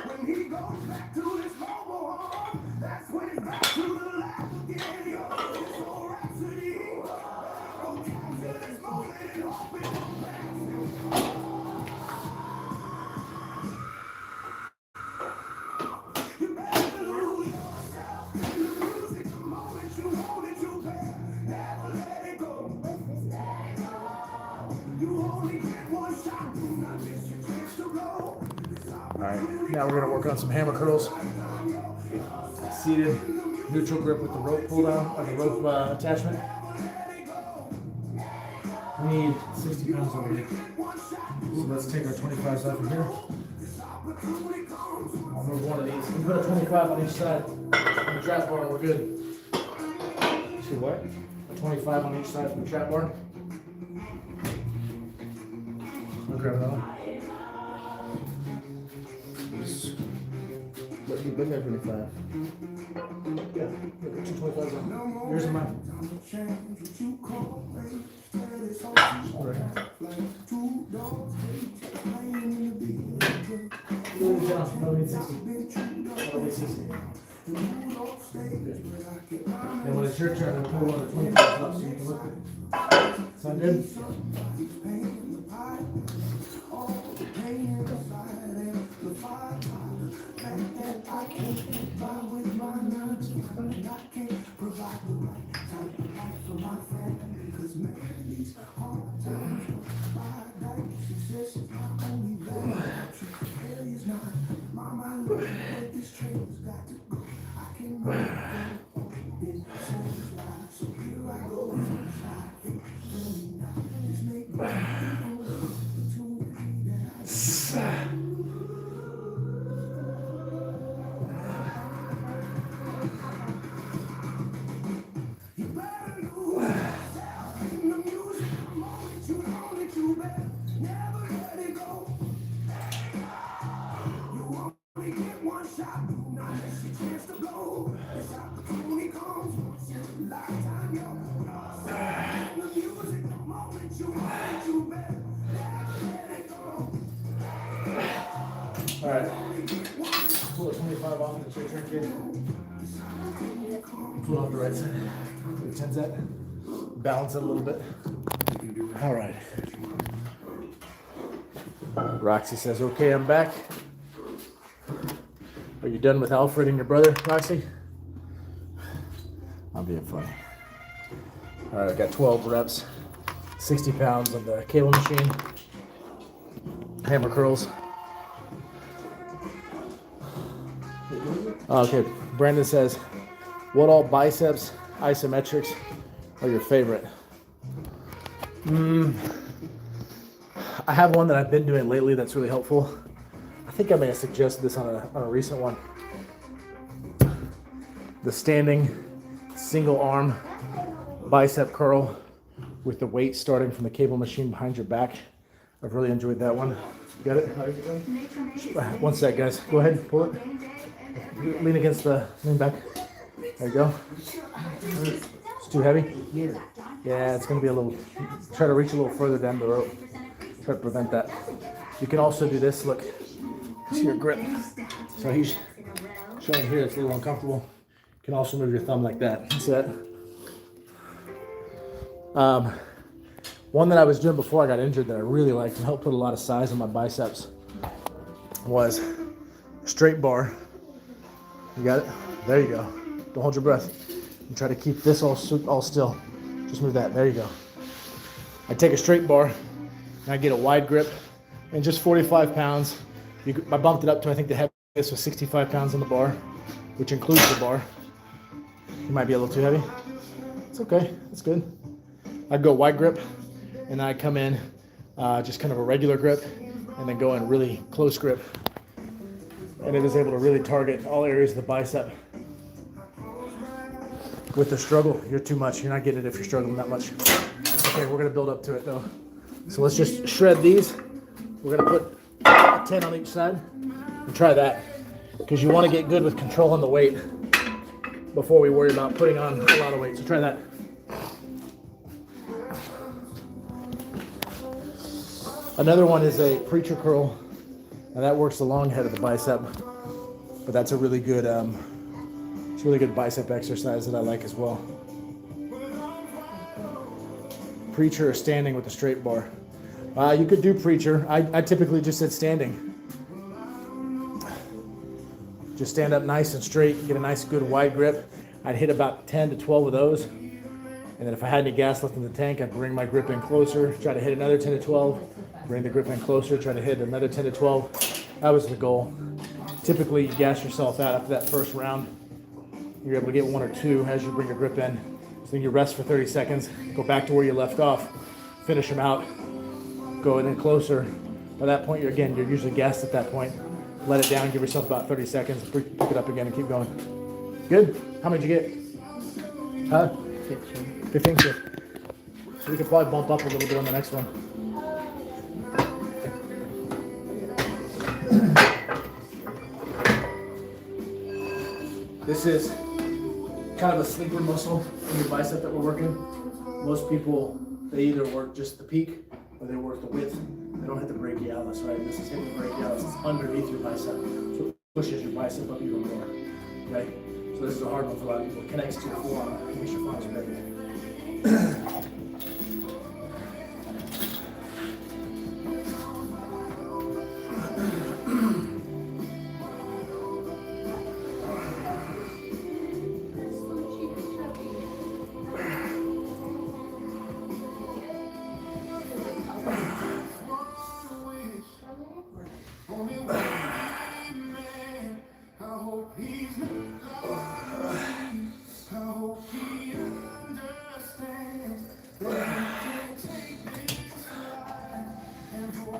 When he goes back to his mobile home, that's when he's back to the lab again. Yo, it's so rhapsody. Go capture this moment and hope it won't pass. You better lose yourself in the music the moment you hold it, you better never let it go. You only get one shot, do not miss your chance to go. Alright, now we're gonna work on some hammer curls. Seated, neutral grip with the rope pull down, or the rope attachment. We need 60 pounds over here. So let's take our 25s out from here. I'll move one of these. We put a 25 on each side. On the trap bar, we're good. See what? A 25 on each side from the trap bar. I'll grab another one. Let me bring that 25. Yeah, put 2 25s on. Here's mine. All right. No, need 60. No, need 60. And when it's your turn, I'll pull one of the 25s up so you can look at it. Sound good? All right. Pull the 25 off and it's your turn, kid. Pull off the right side. Where the 10's at. Balance it a little bit. All right. Roxy says, okay, I'm back. Are you done with Alfred and your brother, Roxy? I'm being funny. All right, I got 12 reps, 60 pounds on the cable machine, hammer curls. Okay, Brandon says, what all biceps isometrics are your favorite? I have one that I've been doing lately that's really helpful. I think I may have suggested this on a recent one. The standing single arm bicep curl with the weight starting from the cable machine behind your back. I've really enjoyed that one. Got it? 1 sec, guys. Go ahead, pull it. Lean against lean back. There you go. It's too heavy? Yeah, it's gonna be a little, try to reach a little further down the rope. Try to prevent that. You can also do this, look, see your grip. So he's showing here, it's a little uncomfortable. You can also move your thumb like that. See that? One that I was doing before I got injured that I really liked and helped put a lot of size in my biceps was straight bar. You got it? There you go. Don't hold your breath. And try to keep this all still. Just move that. There you go. I take a straight bar and I get a wide grip and just 45 pounds. I bumped it up to, I think the heaviest was 65 pounds on the bar, which includes the bar. You might be a little too heavy. It's okay. It's good. I'd go wide grip and I come in just kind of a regular grip and then go in really close grip. And it was able to really target all areas of the bicep. With the struggle, you're too much. You're not getting it if you're struggling that much. Okay, we're gonna build up to it though. So let's just shred these. We're gonna put a 10 on each side and try that. Because you wanna get good with controlling the weight before we worry about putting on a lot of weight. So try that. Another one is a preacher curl. Now that works the long head of the bicep, but that's a really good, it's a really good bicep exercise that I like as well. Preacher or standing with a straight bar. You could do preacher. I typically just said standing. Just stand up nice and straight, get a nice good wide grip. I'd hit about 10 to 12 of those. And then if I had any gas left in the tank, I'd bring my grip in closer, try to hit another 10 to 12, bring the grip in closer, try to hit another 10 to 12. That was the goal. Typically, you gas yourself out after that first round. You're able to get 1 or 2 as you bring your grip in. So then you rest for 30 seconds, go back to where you left off, finish them out, go in closer. By that point, you're usually gassed at that point. Let it down, give yourself about 30 seconds, pick it up again and keep going. Good? How many did you get? Huh? 15. Good. So we could probably bump up a little bit on the next one. This is kind of a sleeper muscle in your bicep that we're working. Most people, they either work just the peak or they work the width. They don't hit the brachialis, right? This is hitting the brachialis. It's underneath your bicep. So it pushes your bicep up even more, okay? So this is a hard one for a lot of people. It connects to your forearm. Makes your forearms bigger.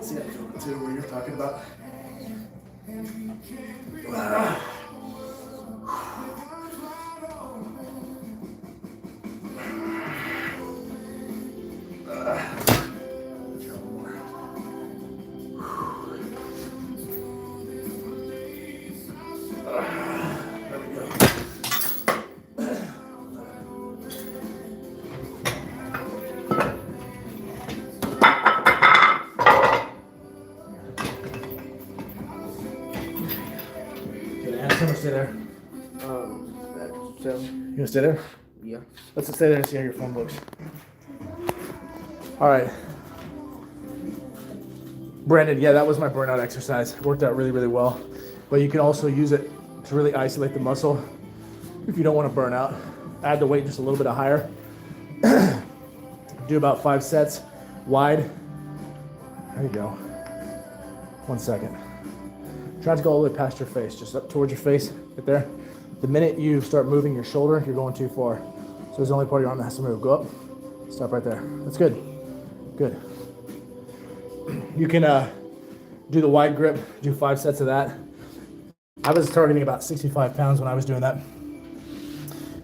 See that feeling too, where you're talking about? Stay there. So, You gonna stay there? yeah. Let's stay there and see how your form looks. All right. Brandon, yeah, that was my burnout exercise. It worked out really, really well. But you can also use it to really isolate the muscle if you don't want to burn out. Add the weight just a little bit higher. Do about 5 sets wide. There you go. 1 second. Try to go all the way past your face, just up towards your face, right there. The minute you start moving your shoulder, you're going too far. So there's the only part of your arm that has to move. Go up, stop right there. That's good. Good. You can do the wide grip, do 5 sets of that. I was targeting about 65 pounds when I was doing that.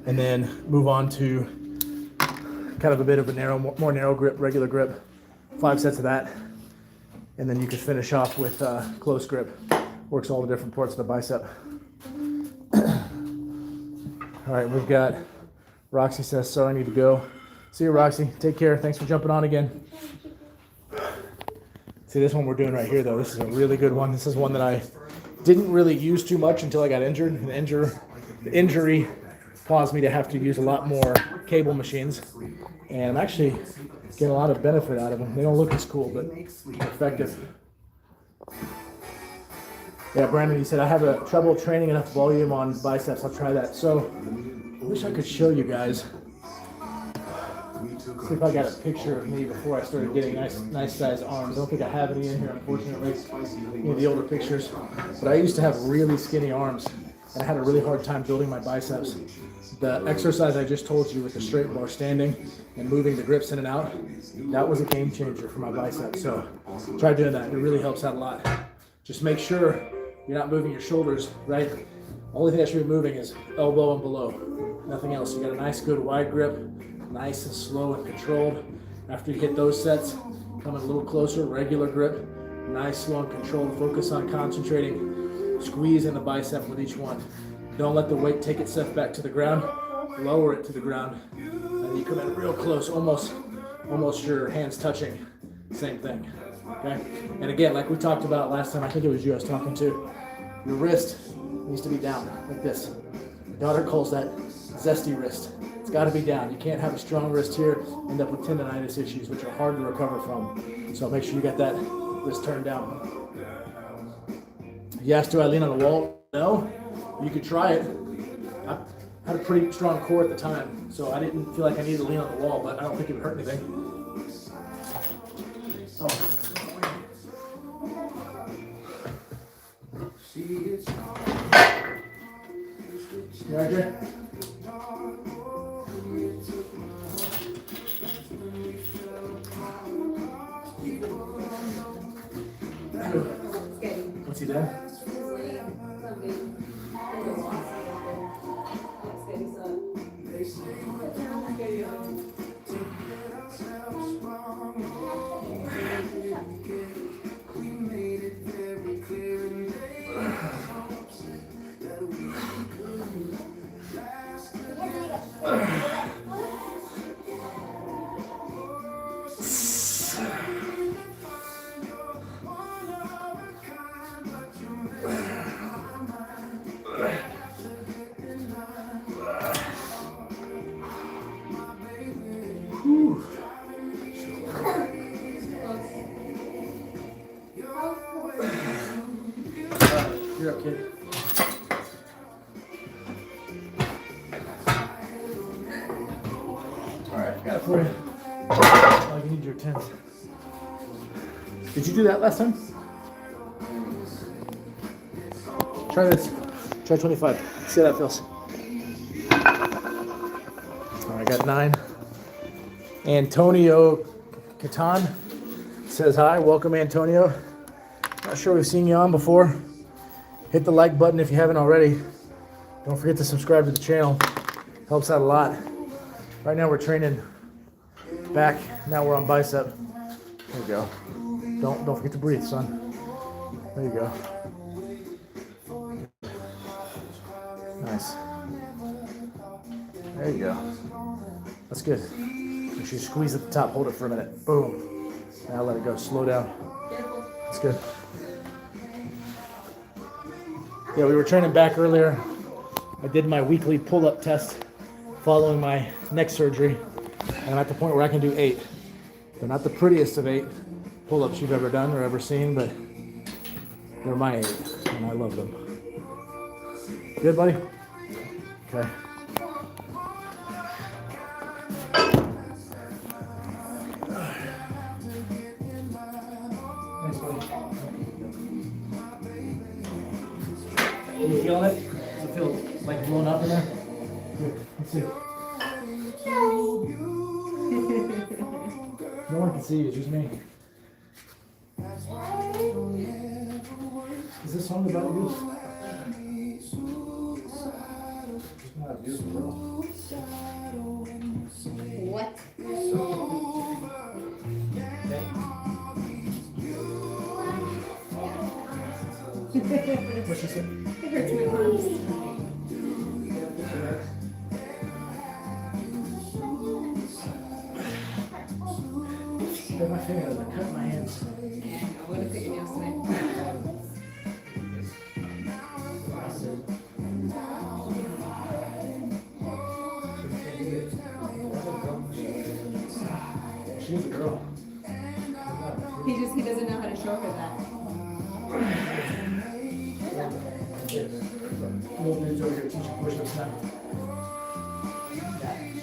And then move on to kind of a bit of a more narrow grip, regular grip. 5 sets of that. And then you can finish off with close grip. Works all the different parts of the bicep. All right, we've got Roxy says, so I need to go. See you, Roxy. Take care. Thanks for jumping on again. See, this one we're doing right here, though, this is a really good one. This is one that I didn't really use too much until I got injured. And the injury caused me to have to use a lot more cable machines. And I'm actually getting a lot of benefit out of them. They don't look as cool, but effective. Yeah, Brandon, he said, I have trouble training enough volume on biceps. I'll try that. So, I wish I could show you guys. See if I got a picture of me before I started getting nice size arms. I don't think I have any in here, unfortunately, any of the older pictures. But I used to have really skinny arms, and I had a really hard time building my biceps. The exercise I just told you with the straight bar standing and moving the grips in and out, that was a game changer for my biceps. So try doing that. It really helps out a lot. Just make sure you're not moving your shoulders, right? Only thing that should be moving is elbow and below. Nothing else. You got a nice, good wide grip. Nice and slow and controlled. After you hit those sets, come a little closer, regular grip. Nice, slow and controlled. Focus on concentrating. Squeeze in the bicep with each one. Don't let the weight take itself back to the ground. Lower it to the ground. And you come in real close, almost your hands touching. Same thing, okay? And again, like we talked about last time, I think it was you I was talking to, your wrist needs to be down like this. My daughter calls that zesty wrist. It's got to be down. You can't have a strong wrist here, end up with tendonitis issues, which are hard to recover from. So make sure you got that wrist turned down. You asked, do I lean on the wall? No. You could try it. I had a pretty strong core at the time, so I didn't feel like I needed to lean on the wall, but I don't think it would hurt anything. Oh. You all right, Jay? What's he doing? You're up, kid. Alright, got it for you. Oh, you need your tens. Did you do that last time? Try this. Try 25. See how that feels. Alright, got 9. Antonio Catan says hi. Welcome, Antonio. Not sure we've seen you on before. Hit the like button if you haven't already. Don't forget to subscribe to the channel. Helps out a lot. Right now we're training back. Now we're on bicep. There you go. Don't forget to breathe, son. There you go. Nice. There you go. That's good. Make sure you squeeze at the top. Hold it for a minute. Boom. Now let it go. Slow down. That's good. Yeah, we were training back earlier. I did my weekly pull-up test following my neck surgery. And I'm at the point where I can do 8. They're not the prettiest of 8 pull-ups you've ever done or ever seen, but they're my 8, and I love them. Good, buddy? Okay. Thanks, buddy. Are you feeling it? Does it feel like blown up in there? Good. Let's see. No one can see you, just me. Is this song about you? It's not beautiful, bro. What? What's she say? It hurts my arms. Cut my fingers, I cut my hands. I'm gonna cut your nails today. She's a girl. He doesn't know how to show her that. Little dudes over here teaching push-ups now.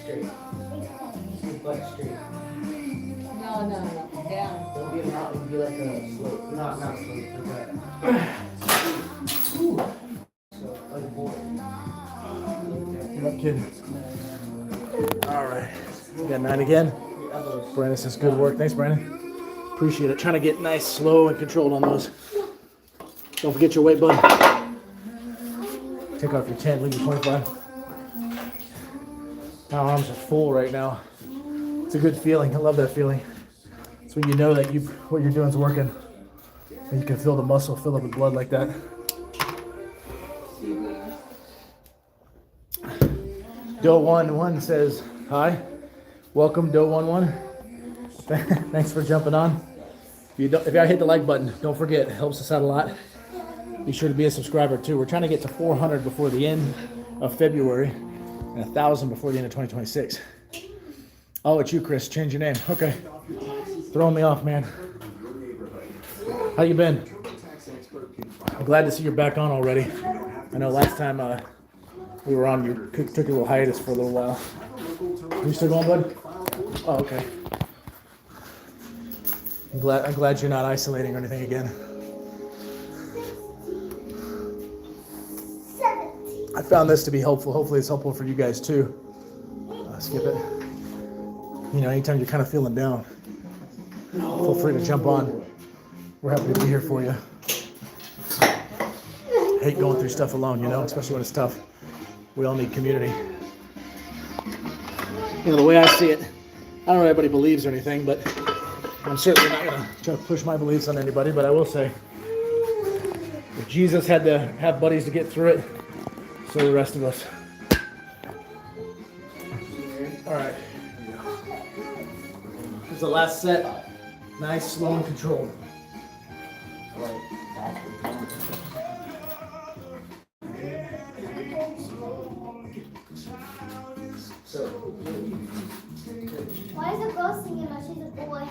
Straight. Keep butt straight. No, down. Don't be a mountain, be like a slope. Not slope, like that. So, like a board. You're not kidding. All right. We got 9 again. Brandon says good work. Thanks, Brandon. Appreciate it. Trying to get nice, slow, and controlled on those. Don't forget your weight, bud. Take off your 10, leave your 25. My arms are full right now. It's a good feeling. I love that feeling. It's when you know that what you're doing is working. And you can feel the muscle fill up with blood like that. Doe11 says, hi. Welcome, Doe11. Thanks for jumping on. If you hit the like button, don't forget. It helps us out a lot. Be sure to be a subscriber too. We're trying to get to 400 before the end of February and 1,000 before the end of 2026. Oh, it's you, Chris. Change your name. Okay. Throwing me off, man. How you been? I'm glad to see you're back on already. I know last time we were on, you took a little hiatus for a little while. You still going, bud? Oh, okay. I'm glad you're not isolating or anything again. I found this to be helpful. Hopefully it's helpful for you guys too. Skip it. You know, anytime you're kind of feeling down, feel free to jump on. We're happy to be here for you. I hate going through stuff alone, you know, especially when it's tough. We all need community. You know, the way I see it, I don't know if everybody believes or anything, but I'm certainly not going to try to push my beliefs on anybody, but I will say, if Jesus had to have buddies to get through it, so the rest of us. All right. Here's the last set. Nice, slow, and controlled. Why is a girl singing like she's a boy?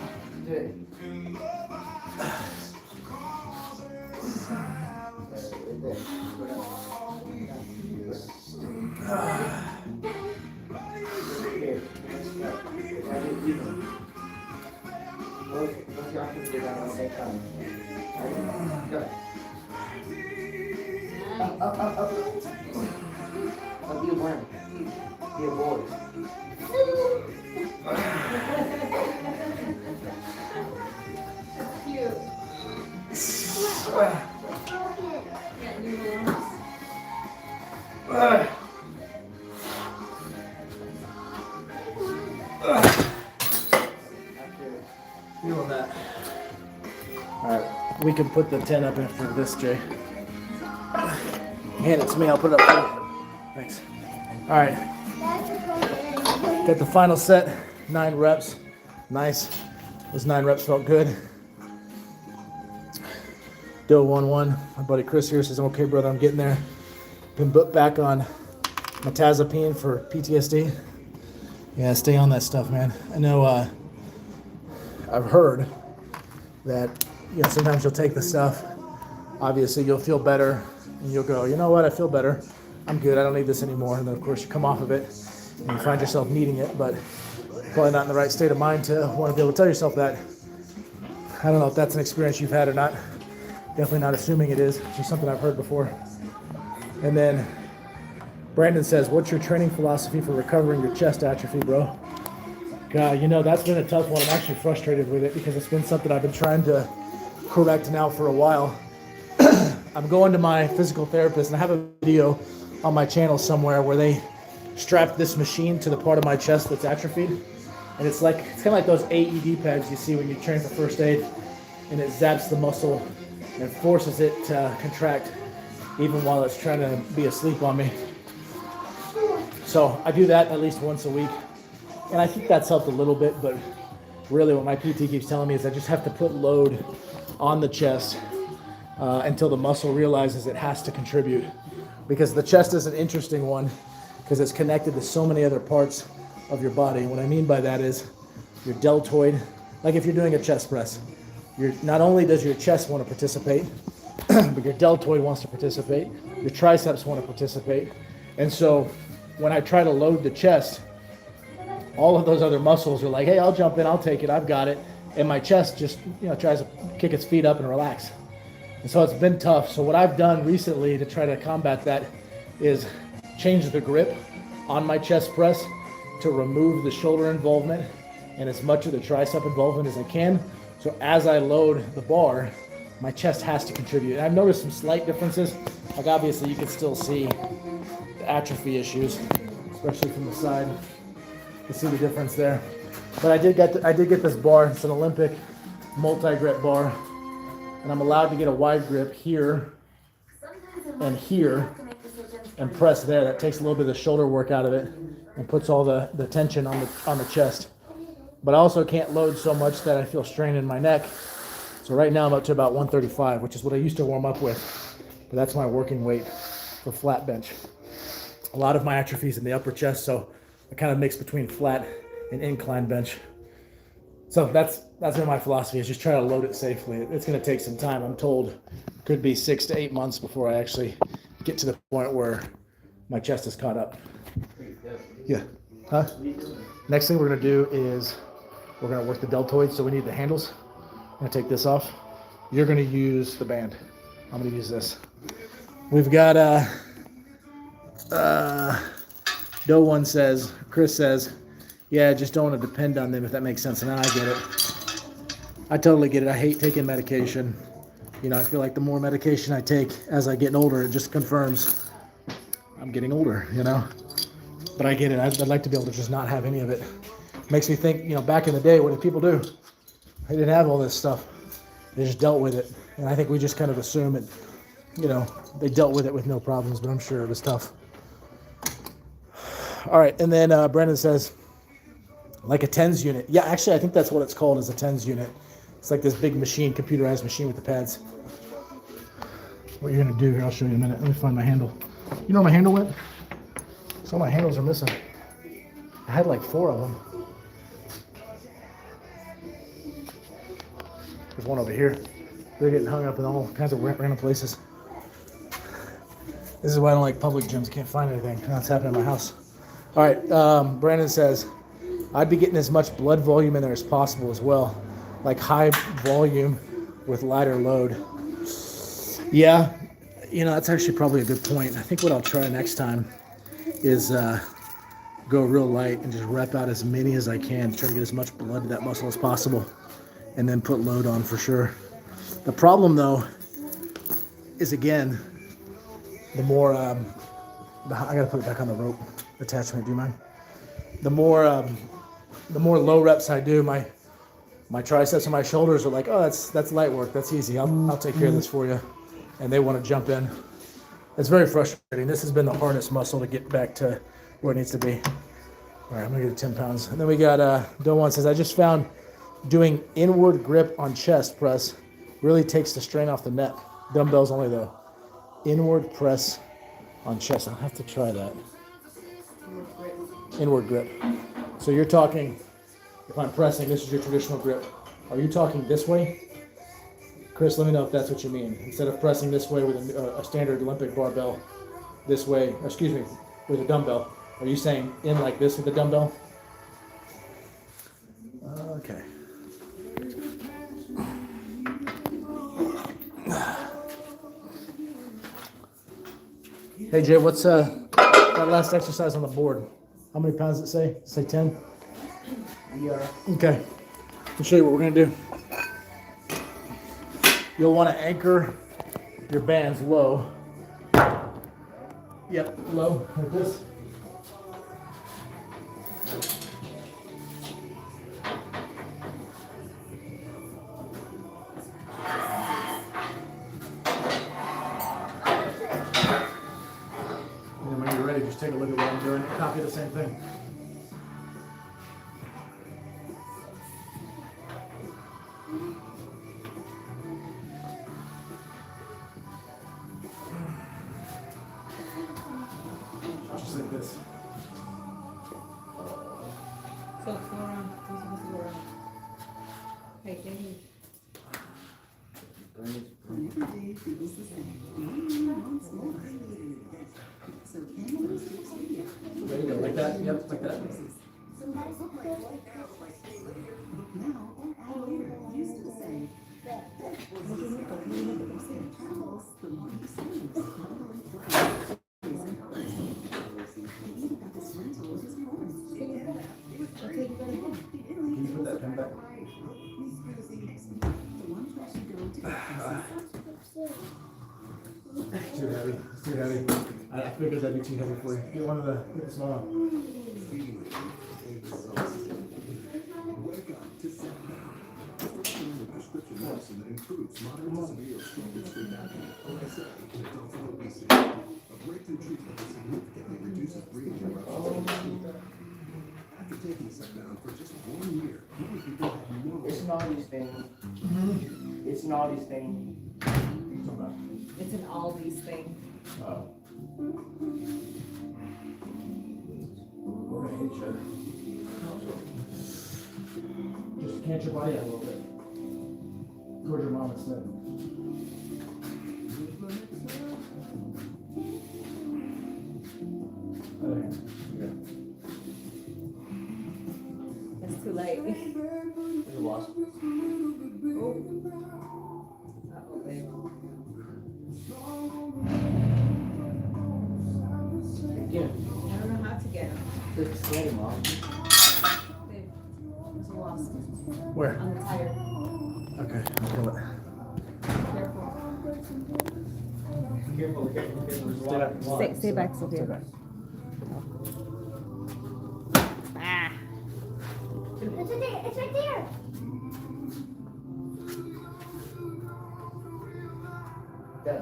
Be a boy. Be a boy. Cute. Yeah, new arms. Feeling that. All right, we can put the 10 up after this, Jay. Hand it to me, I'll put it up for you. Thanks. All right, got the final set, 9 reps. Nice. Those 9 reps felt good. Doe11, my buddy Chris here says, okay, brother, I'm getting there. Been back on metazapine for PTSD. Yeah, stay on that stuff, man. I know I've heard that, you know, sometimes you'll take the stuff, obviously you'll feel better, and you'll go, you know what, I feel better, I'm good, I don't need this anymore, and then of course you come off of it, and you find yourself needing it, but probably not in the right state of mind to want to be able to tell yourself that. I don't know if that's an experience you've had or not, definitely not assuming it is, it's just something I've heard before. And then Brandon says, what's your training philosophy for recovering your chest atrophy, bro? God, you know, that's been a tough one. I'm actually frustrated with it because it's been something I've been trying to correct now for a while. I'm going to my physical therapist, and I have a video on my channel somewhere where they strapped this machine to the part of my chest that's atrophied. And it's kind of like those AED pads you see when you train for first aid, and it zaps the muscle and forces it to contract even while it's trying to be asleep on me. So I do that at least once a week. And I think that's helped a little bit, but really what my PT keeps telling me is I just have to put load on the chest until the muscle realizes it has to contribute. Because the chest is an interesting one because it's connected to so many other parts of your body. And what I mean by that is your deltoid, like if you're doing a chest press, not only does your chest want to participate, but your deltoid wants to participate, your triceps want to participate. And so when I try to load the chest, all of those other muscles are like, hey, I'll jump in, I'll take it, I've got it. And my chest just, tries to kick its feet up and relax. And so it's been tough. So what I've done recently to try to combat that is change the grip on my chest press to remove the shoulder involvement and as much of the tricep involvement as I can. So as I load the bar, my chest has to contribute. And I've noticed some slight differences. Like obviously you can still see the atrophy issues, especially from the side. You can see the difference there. But I did get this bar. It's an Olympic multi-grip bar. And I'm allowed to get a wide grip here and here and press there. That takes a little bit of the shoulder work out of it and puts all the tension on the chest. But I also can't load so much that I feel strain in my neck. So right now I'm up to about 135, which is what I used to warm up with. But that's my working weight for flat bench. A lot of my atrophy is in the upper chest, so I kind of mix between flat and incline bench. So that's been my philosophy, is just try to load it safely. It's going to take some time. I'm told it could be 6 to 8 months before I actually get to the point where my chest is caught up. Yeah. Huh? Next thing we're going to do is we're going to work the deltoids, so we need the handles. I'm going to take this off. You're going to use the band. I'm going to use this. We've got Chris says, yeah, just don't want to depend on them, if that makes sense. And I get it. I totally get it. I hate taking medication. I feel like the more medication I take as I get older, it just confirms I'm getting older, But I get it. I'd like to be able to just not have any of it. Makes me think, back in the day, what did people do? They didn't have all this stuff. They just dealt with it. And I think we just kind of assume it, they dealt with it with no problems, but I'm sure it was tough. All right. And then Brendan says, like a TENS unit. Yeah, actually, I think that's what it's called, is a TENS unit. It's like this big machine, computerized machine with the pads. What you're going to do here, I'll show you in a minute. Let me find my handle. You know where my handle went? Some of my handles are missing. I had like 4 of them. There's one over here. They're getting hung up in all kinds of random places. This is why I don't like public gyms. Can't find anything. That's happening in my house. All right, Brandon says, I'd be getting as much blood volume in there as possible as well. Like high volume with lighter load. Yeah, that's actually probably a good point. I think what I'll try next time is go real light and just rep out as many as I can to try to get as much blood to that muscle as possible. And then put load on for sure. The problem though is, again, the more, I gotta put it back on the rope attachment, do you mind? The more low reps I do, my triceps and my shoulders are like, oh, that's light work, that's easy, I'll take care of this for you. And they want to jump in. It's very frustrating. This has been the hardest muscle to get back to where it needs to be. All right, I'm gonna get to 10 pounds. And then we got, Doan says, I just found doing inward grip on chest press really takes the strain off the neck. Dumbbells only though. Inward press on chest. I'll have to try that. Inward grip. So you're talking, if I'm pressing, this is your traditional grip. Are you talking this way? Chris, let me know if that's what you mean. Instead of pressing this way with a standard Olympic barbell, this way, with a dumbbell, are you saying in like this with a dumbbell? Okay. Hey Jay, what's that last exercise on the board? How many pounds does it say? Say 10? Yeah. Okay. I'll show you what we're gonna do. You'll want to anchor your bands low. Yep, low, like this. And then when you're ready, just take a look at what I'm doing. Copy the same thing. just like this. So it's go around. We're supposed to go around. Hey, can you? When every day feels the same, we want more. So Canada Sticks Radio. There you go, like that. Yep, like that. Now, our leader used to say, the more he saves, he even got this rental of his horse. Can you put that pen back? The one place you go to get Too heavy. It's too heavy. I figured that'd be too heavy for you. Get one of the small one. Welcome to Setback. The prescription medicine that improves moderate to severe stroke and sleep apnea, OSA, and adults with obesity. A breakthrough treatment that significantly reduces breathing interruptions and sleep. After taking Setdown for just 1 year, many people have no. It's an Aldi's thing. It's an Aldi's thing. It's an Aldi's thing. Oh. We're gonna hit each other. Just can't your body out a little bit. Towards your mom instead. Other hand. Yeah. It's too late. There's a wasp. Uh-oh, babe. Yeah. I don't know how to get him. Just get him off. Babe, there's a wasp Where? on the tire. Okay, I'll kill it. Careful. Careful, careful, careful. Stay back, Sophia. Ah. It's right there. It's right there. Yeah.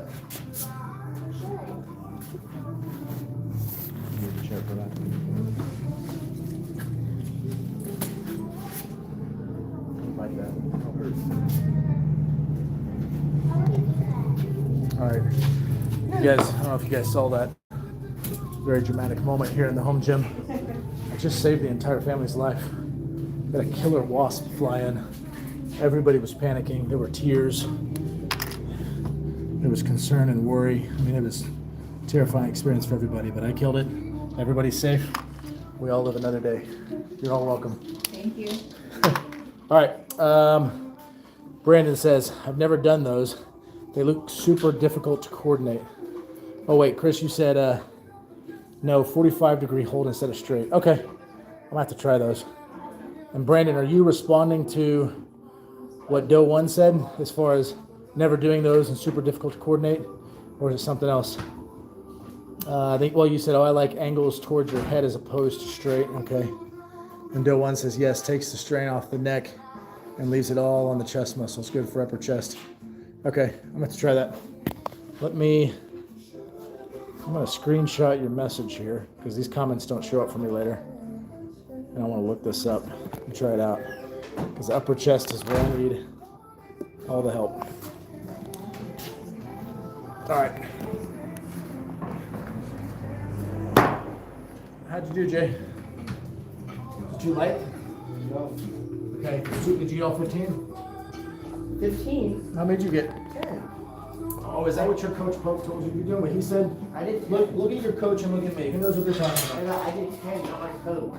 Need a chair for that. Like that. All right, you guys. I don't know if you guys saw that very dramatic moment here in the home gym. I just saved the entire family's life. Got a killer wasp fly in. Everybody was panicking. There were tears. There was concern and worry. I mean, it was a terrifying experience for everybody, but I killed it. Everybody's safe. We all live another day. You're all welcome. Thank you. All right. Brandon says, I've never done those. They look super difficult to coordinate. Oh, wait, Chris, you said, no, 45-degree hold instead of straight. Okay. I'm going to have to try those. And Brandon, are you responding to what Doe 1 said as far as never doing those and super difficult to coordinate? Or is it something else? I think, well, you said, oh, I like angles towards your head as opposed to straight. Okay. And Doe 1 says, yes, takes the strain off the neck and leaves it all on the chest muscles. Good for upper chest. Okay, I'm going to try that. I'm going to screenshot your message here because these comments don't show up for me later. And I want to look this up and try it out because the upper chest is where I need all the help. All right. How'd you do, Jay? Too light? No. Okay. Did you get all 15? 15? How many did you get? 10. Oh, is that what your coach Pope told you to be doing? What he said? I did 10. Look at your coach and look at me. Who knows what they're talking about? I did 10, not my coach.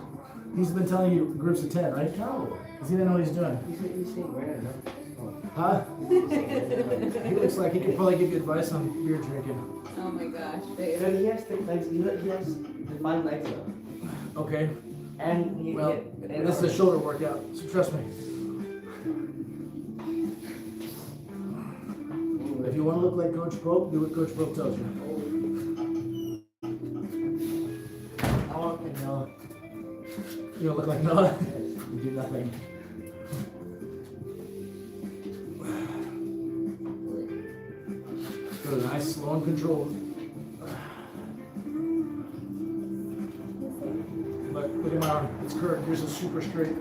He's been telling you groups of 10, right? No. Because he didn't know what he's doing. He's saying random. Huh? He looks like he could probably give you advice on beer drinking. Oh my gosh, babe. So he has things like, he has the 5 nights ago. Okay. And he, Well, this is a shoulder workout, so trust me. If you want to look like Coach Pope, do what Coach Pope tells you. I want to know. You don't look like Noah. You do nothing. Go nice, slow and controlled. Look at my arm. It's curved. Here's a super straight.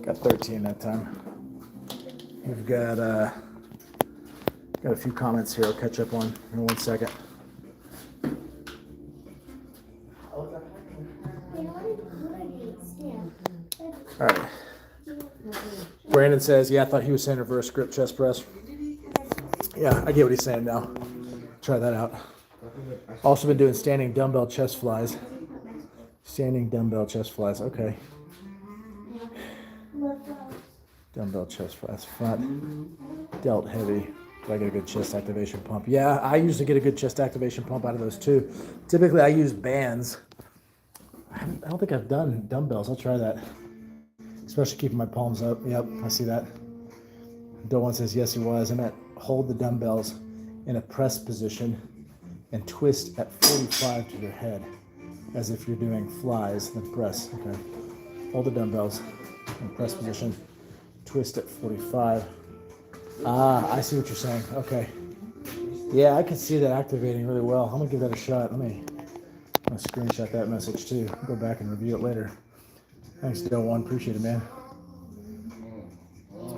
Got 13 that time. We've got a few comments here I'll catch up on in 1 second. All right. Brandon says, yeah, I thought he was saying reverse grip chest press. Yeah, I get what he's saying now. Try that out. Also been doing standing dumbbell chest flies. Standing dumbbell chest flies, okay. Dumbbell chest flies, front, delt heavy. Do I get a good chest activation pump? Yeah, I usually get a good chest activation pump out of those too. Typically I use bands. I don't think I've done dumbbells. I'll try that. Especially keeping my palms up. Yep, I see that. Doan says yes he was. I meant hold the dumbbells in a press position and twist at 45 to your head as if you're doing flies, then press. Okay. Hold the dumbbells in press position, twist at 45. Ah, I see what you're saying. Okay. Yeah, I can see that activating really well. I'm gonna give that a shot. I'm gonna screenshot that message too. Go back and review it later. Thanks, Doan. Appreciate it, man.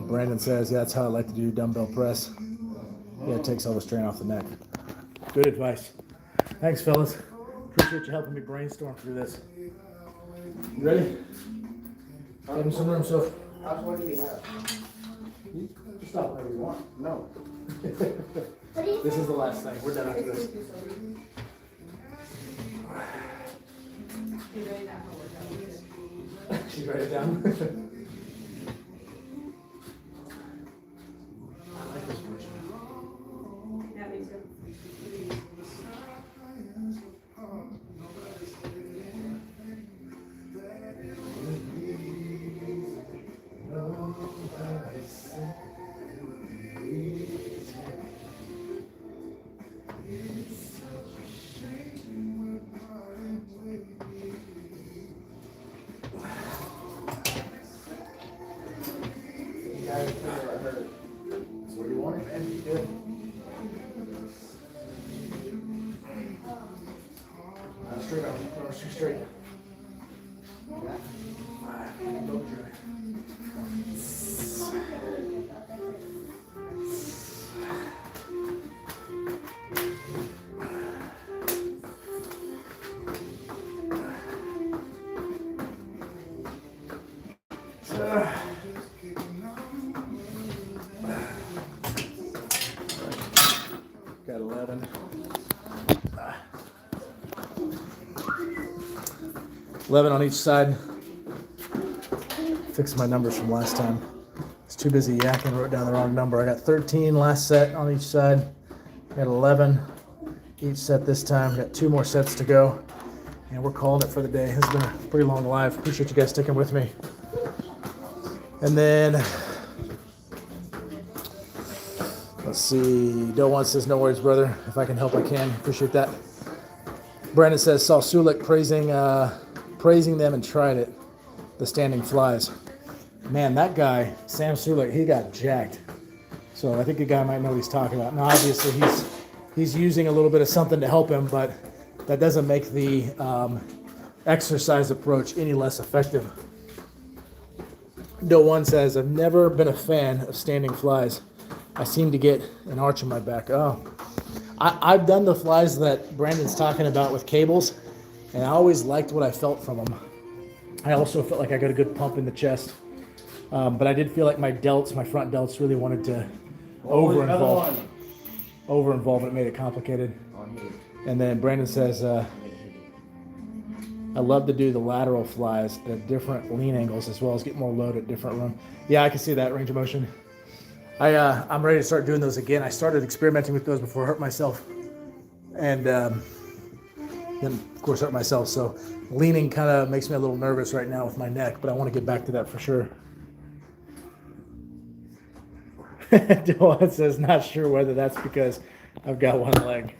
Brandon says, yeah, that's how I like to do dumbbell press. Yeah, it takes all the strain off the neck. Good advice. Thanks, fellas. Appreciate you helping me brainstorm through this. You ready? Give him some room, so. How much money do you have? You stop whenever you want. No. This is the last thing. We're done after this. She's write it down. I like this version. Yeah, me too. That's what you wanted, man. You did. Straight up. Shoot straight. Got 11. 11 on each side. Fix my numbers from last time. I was too busy yakking, wrote down the wrong number. I got 13 last set on each side. Got 11 each set this time. Got 2 more sets to go. And we're calling it for the day. This has been a pretty long live. Appreciate you guys sticking with me. And then, let's see. Doan says, no worries, brother. If I can help, I can. Appreciate that. Brandon says, saw Sulik praising them and tried it. The standing flies. Man, that guy, Sam Sulik, he got jacked. So I think the guy might know what he's talking about. Now, obviously, he's using a little bit of something to help him, but that doesn't make the exercise approach any less effective. Doan says, I've never been a fan of standing flies. I seem to get an arch in my back. Oh, I've done the flies that Brandon's talking about with cables, and I always liked what I felt from them. I also felt like I got a good pump in the chest, but I did feel like my front delts really wanted to over-involve, and it made it complicated. And then Brandon says, I love to do the lateral flies at different lean angles as well as get more load at different room. Yeah, I can see that range of motion. I'm ready to start doing those again. I started experimenting with those before I hurt myself. And then, of course, hurt myself. So leaning kind of makes me a little nervous right now with my neck, but I want to get back to that for sure. Dylan says, not sure whether that's because I've got one leg.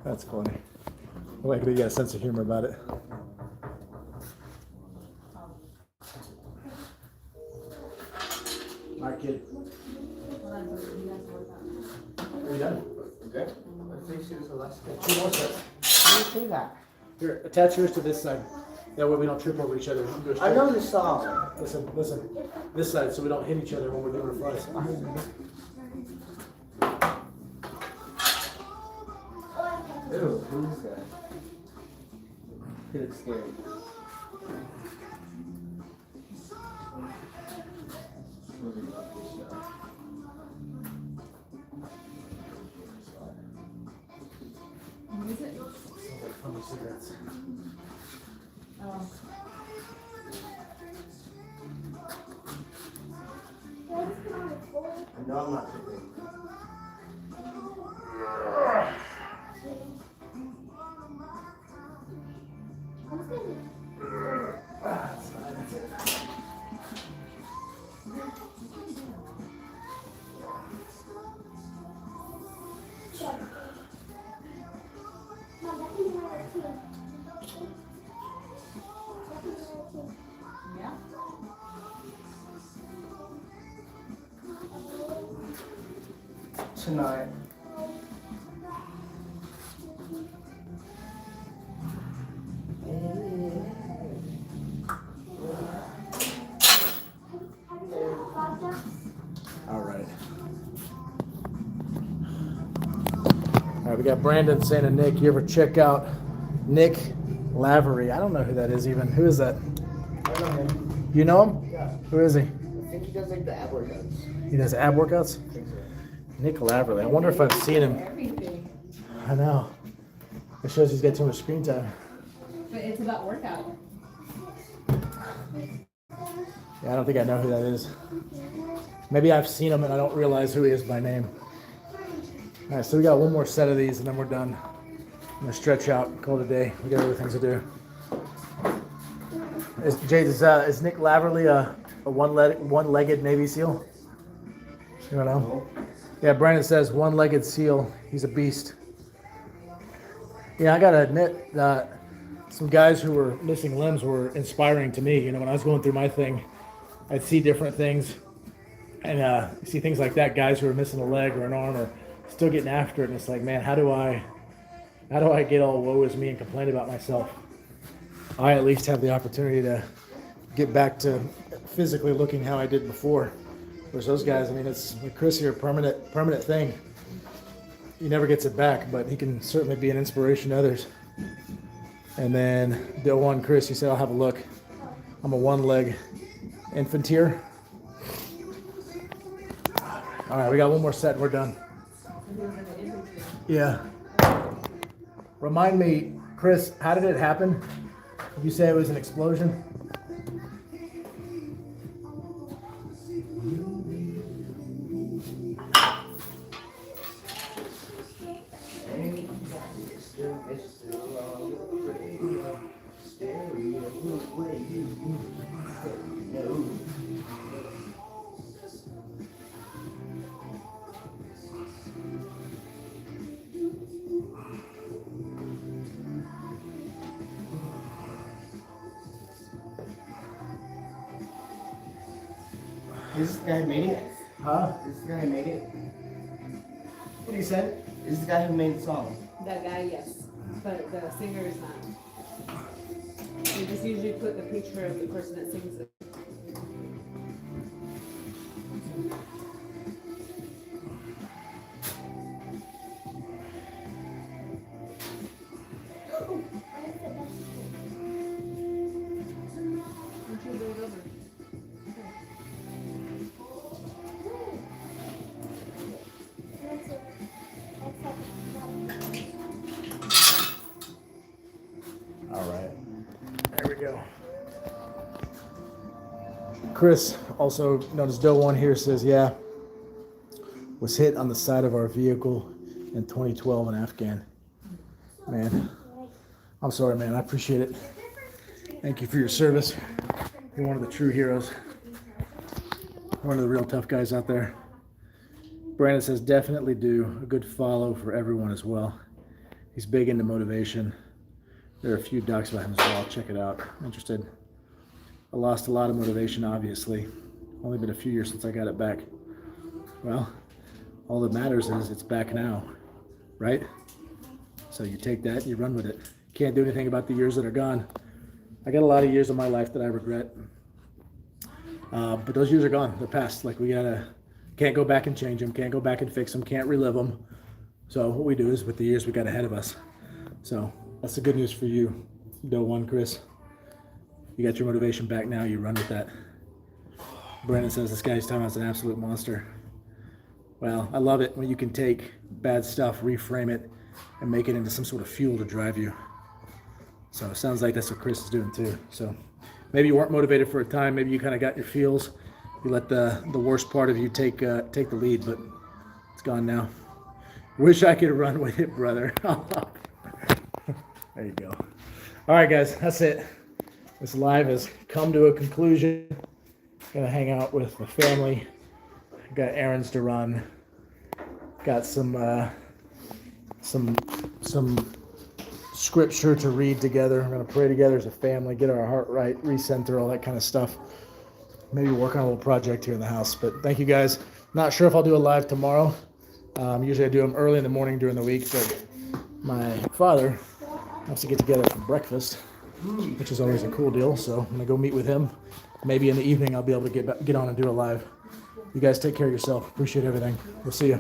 That's funny. I like that you got a sense of humor about it. All right, kid. Are you done? Okay. I think she was the last step. 2 more sets. How do you say that? Here, attach yours to this side. That way we don't trip over each other. You go I know straight. this song. Listen. This side, so we don't hit each other when we're doing our flies. Ew, who's that? He looks scary. What is it? Funny cigarettes. Oh. I know I'm not tripping. Yeah. Tonight. All right. All right, we got Brandon saying to Nick, you ever check out Nick Lavery? I don't know who that is even. Who is that? I know him. You know him? Yeah. Who is he? I think he does like the ab workouts. He does ab workouts? I think so. Nick Laverly. I wonder if I've seen him. Everything. I know. It shows he's got too much screen time. But it's about workout. Yeah, I don't think I know who that is. Maybe I've seen him and I don't realize who he is by name. All right, so we got one more set of these and then we're done. I'm gonna stretch out, call it a day. We got other things to do. Is Nick Laverly a one-legged Navy SEAL? You don't know? Yeah, Brandon says one-legged SEAL. He's a beast. Yeah, I gotta admit that some guys who were missing limbs were inspiring to me. You know, when I was going through my thing, I'd see different things, and see things like that. Guys who are missing a leg or an arm are still getting after it, and it's like, man, how do I get all woe is me and complain about myself? I at least have the opportunity to get back to physically looking how I did before. Whereas those guys, I mean, it's like Chris here, permanent thing. He never gets it back, but he can certainly be an inspiration to others. And then the one Chris, he said, I'll have a look. I'm a one-leg infanteer. All right, we got one more set and we're done. Yeah. Remind me, Chris, how did it happen? Did you say it was an explosion? Is this the guy who made it? Huh? Is this the guy who made it? What did he say? Is this the guy who made the song? That guy, yes, but the singer is not. They just usually put the picture of the person that sings it. All right, there we go. Chris, also known as Doe One here, says, yeah, was hit on the side of our vehicle in 2012 in Afghan. Man, I'm sorry, man. I appreciate it. Thank you for your service. You're one of the true heroes. One of the real tough guys out there. Brandon says, definitely do a good follow for everyone as well. He's big into motivation. There are a few docs about him as well. Check it out. I'm interested. I lost a lot of motivation, obviously. Only been a few years since I got it back. Well, all that matters is it's back now, right? So you take that and you run with it. Can't do anything about the years that are gone. I got a lot of years of my life that I regret. But those years are gone. They're past. Like can't go back and change them. Can't go back and fix them. Can't relive them. So what we do is with the years we got ahead of us. So that's the good news for you, Doe One Chris. You got your motivation back now. You run with that. Brandon says this guy's talking about an absolute monster. Well, I love it when you can take bad stuff, reframe it, and make it into some sort of fuel to drive you. So it sounds like that's what Chris is doing too. So maybe you weren't motivated for a time. Maybe you kind of got your feels. You let the worst part of you take the lead, but it's gone now. Wish I could run with it, brother. There you go. All right, guys, that's it. This live has come to a conclusion. Gonna hang out with the family. Got errands to run. Got some scripture to read together. We're gonna pray together as a family, get our heart right, recenter, all that kind of stuff. Maybe work on a little project here in the house. But thank you guys. Not sure if I'll do a live tomorrow. Usually I do them early in the morning during the week, but my father has to get together for breakfast, which is always a cool deal. So I'm gonna go meet with him. Maybe in the evening I'll be able to get on and do a live. You guys take care of yourself. Appreciate everything. We'll see you.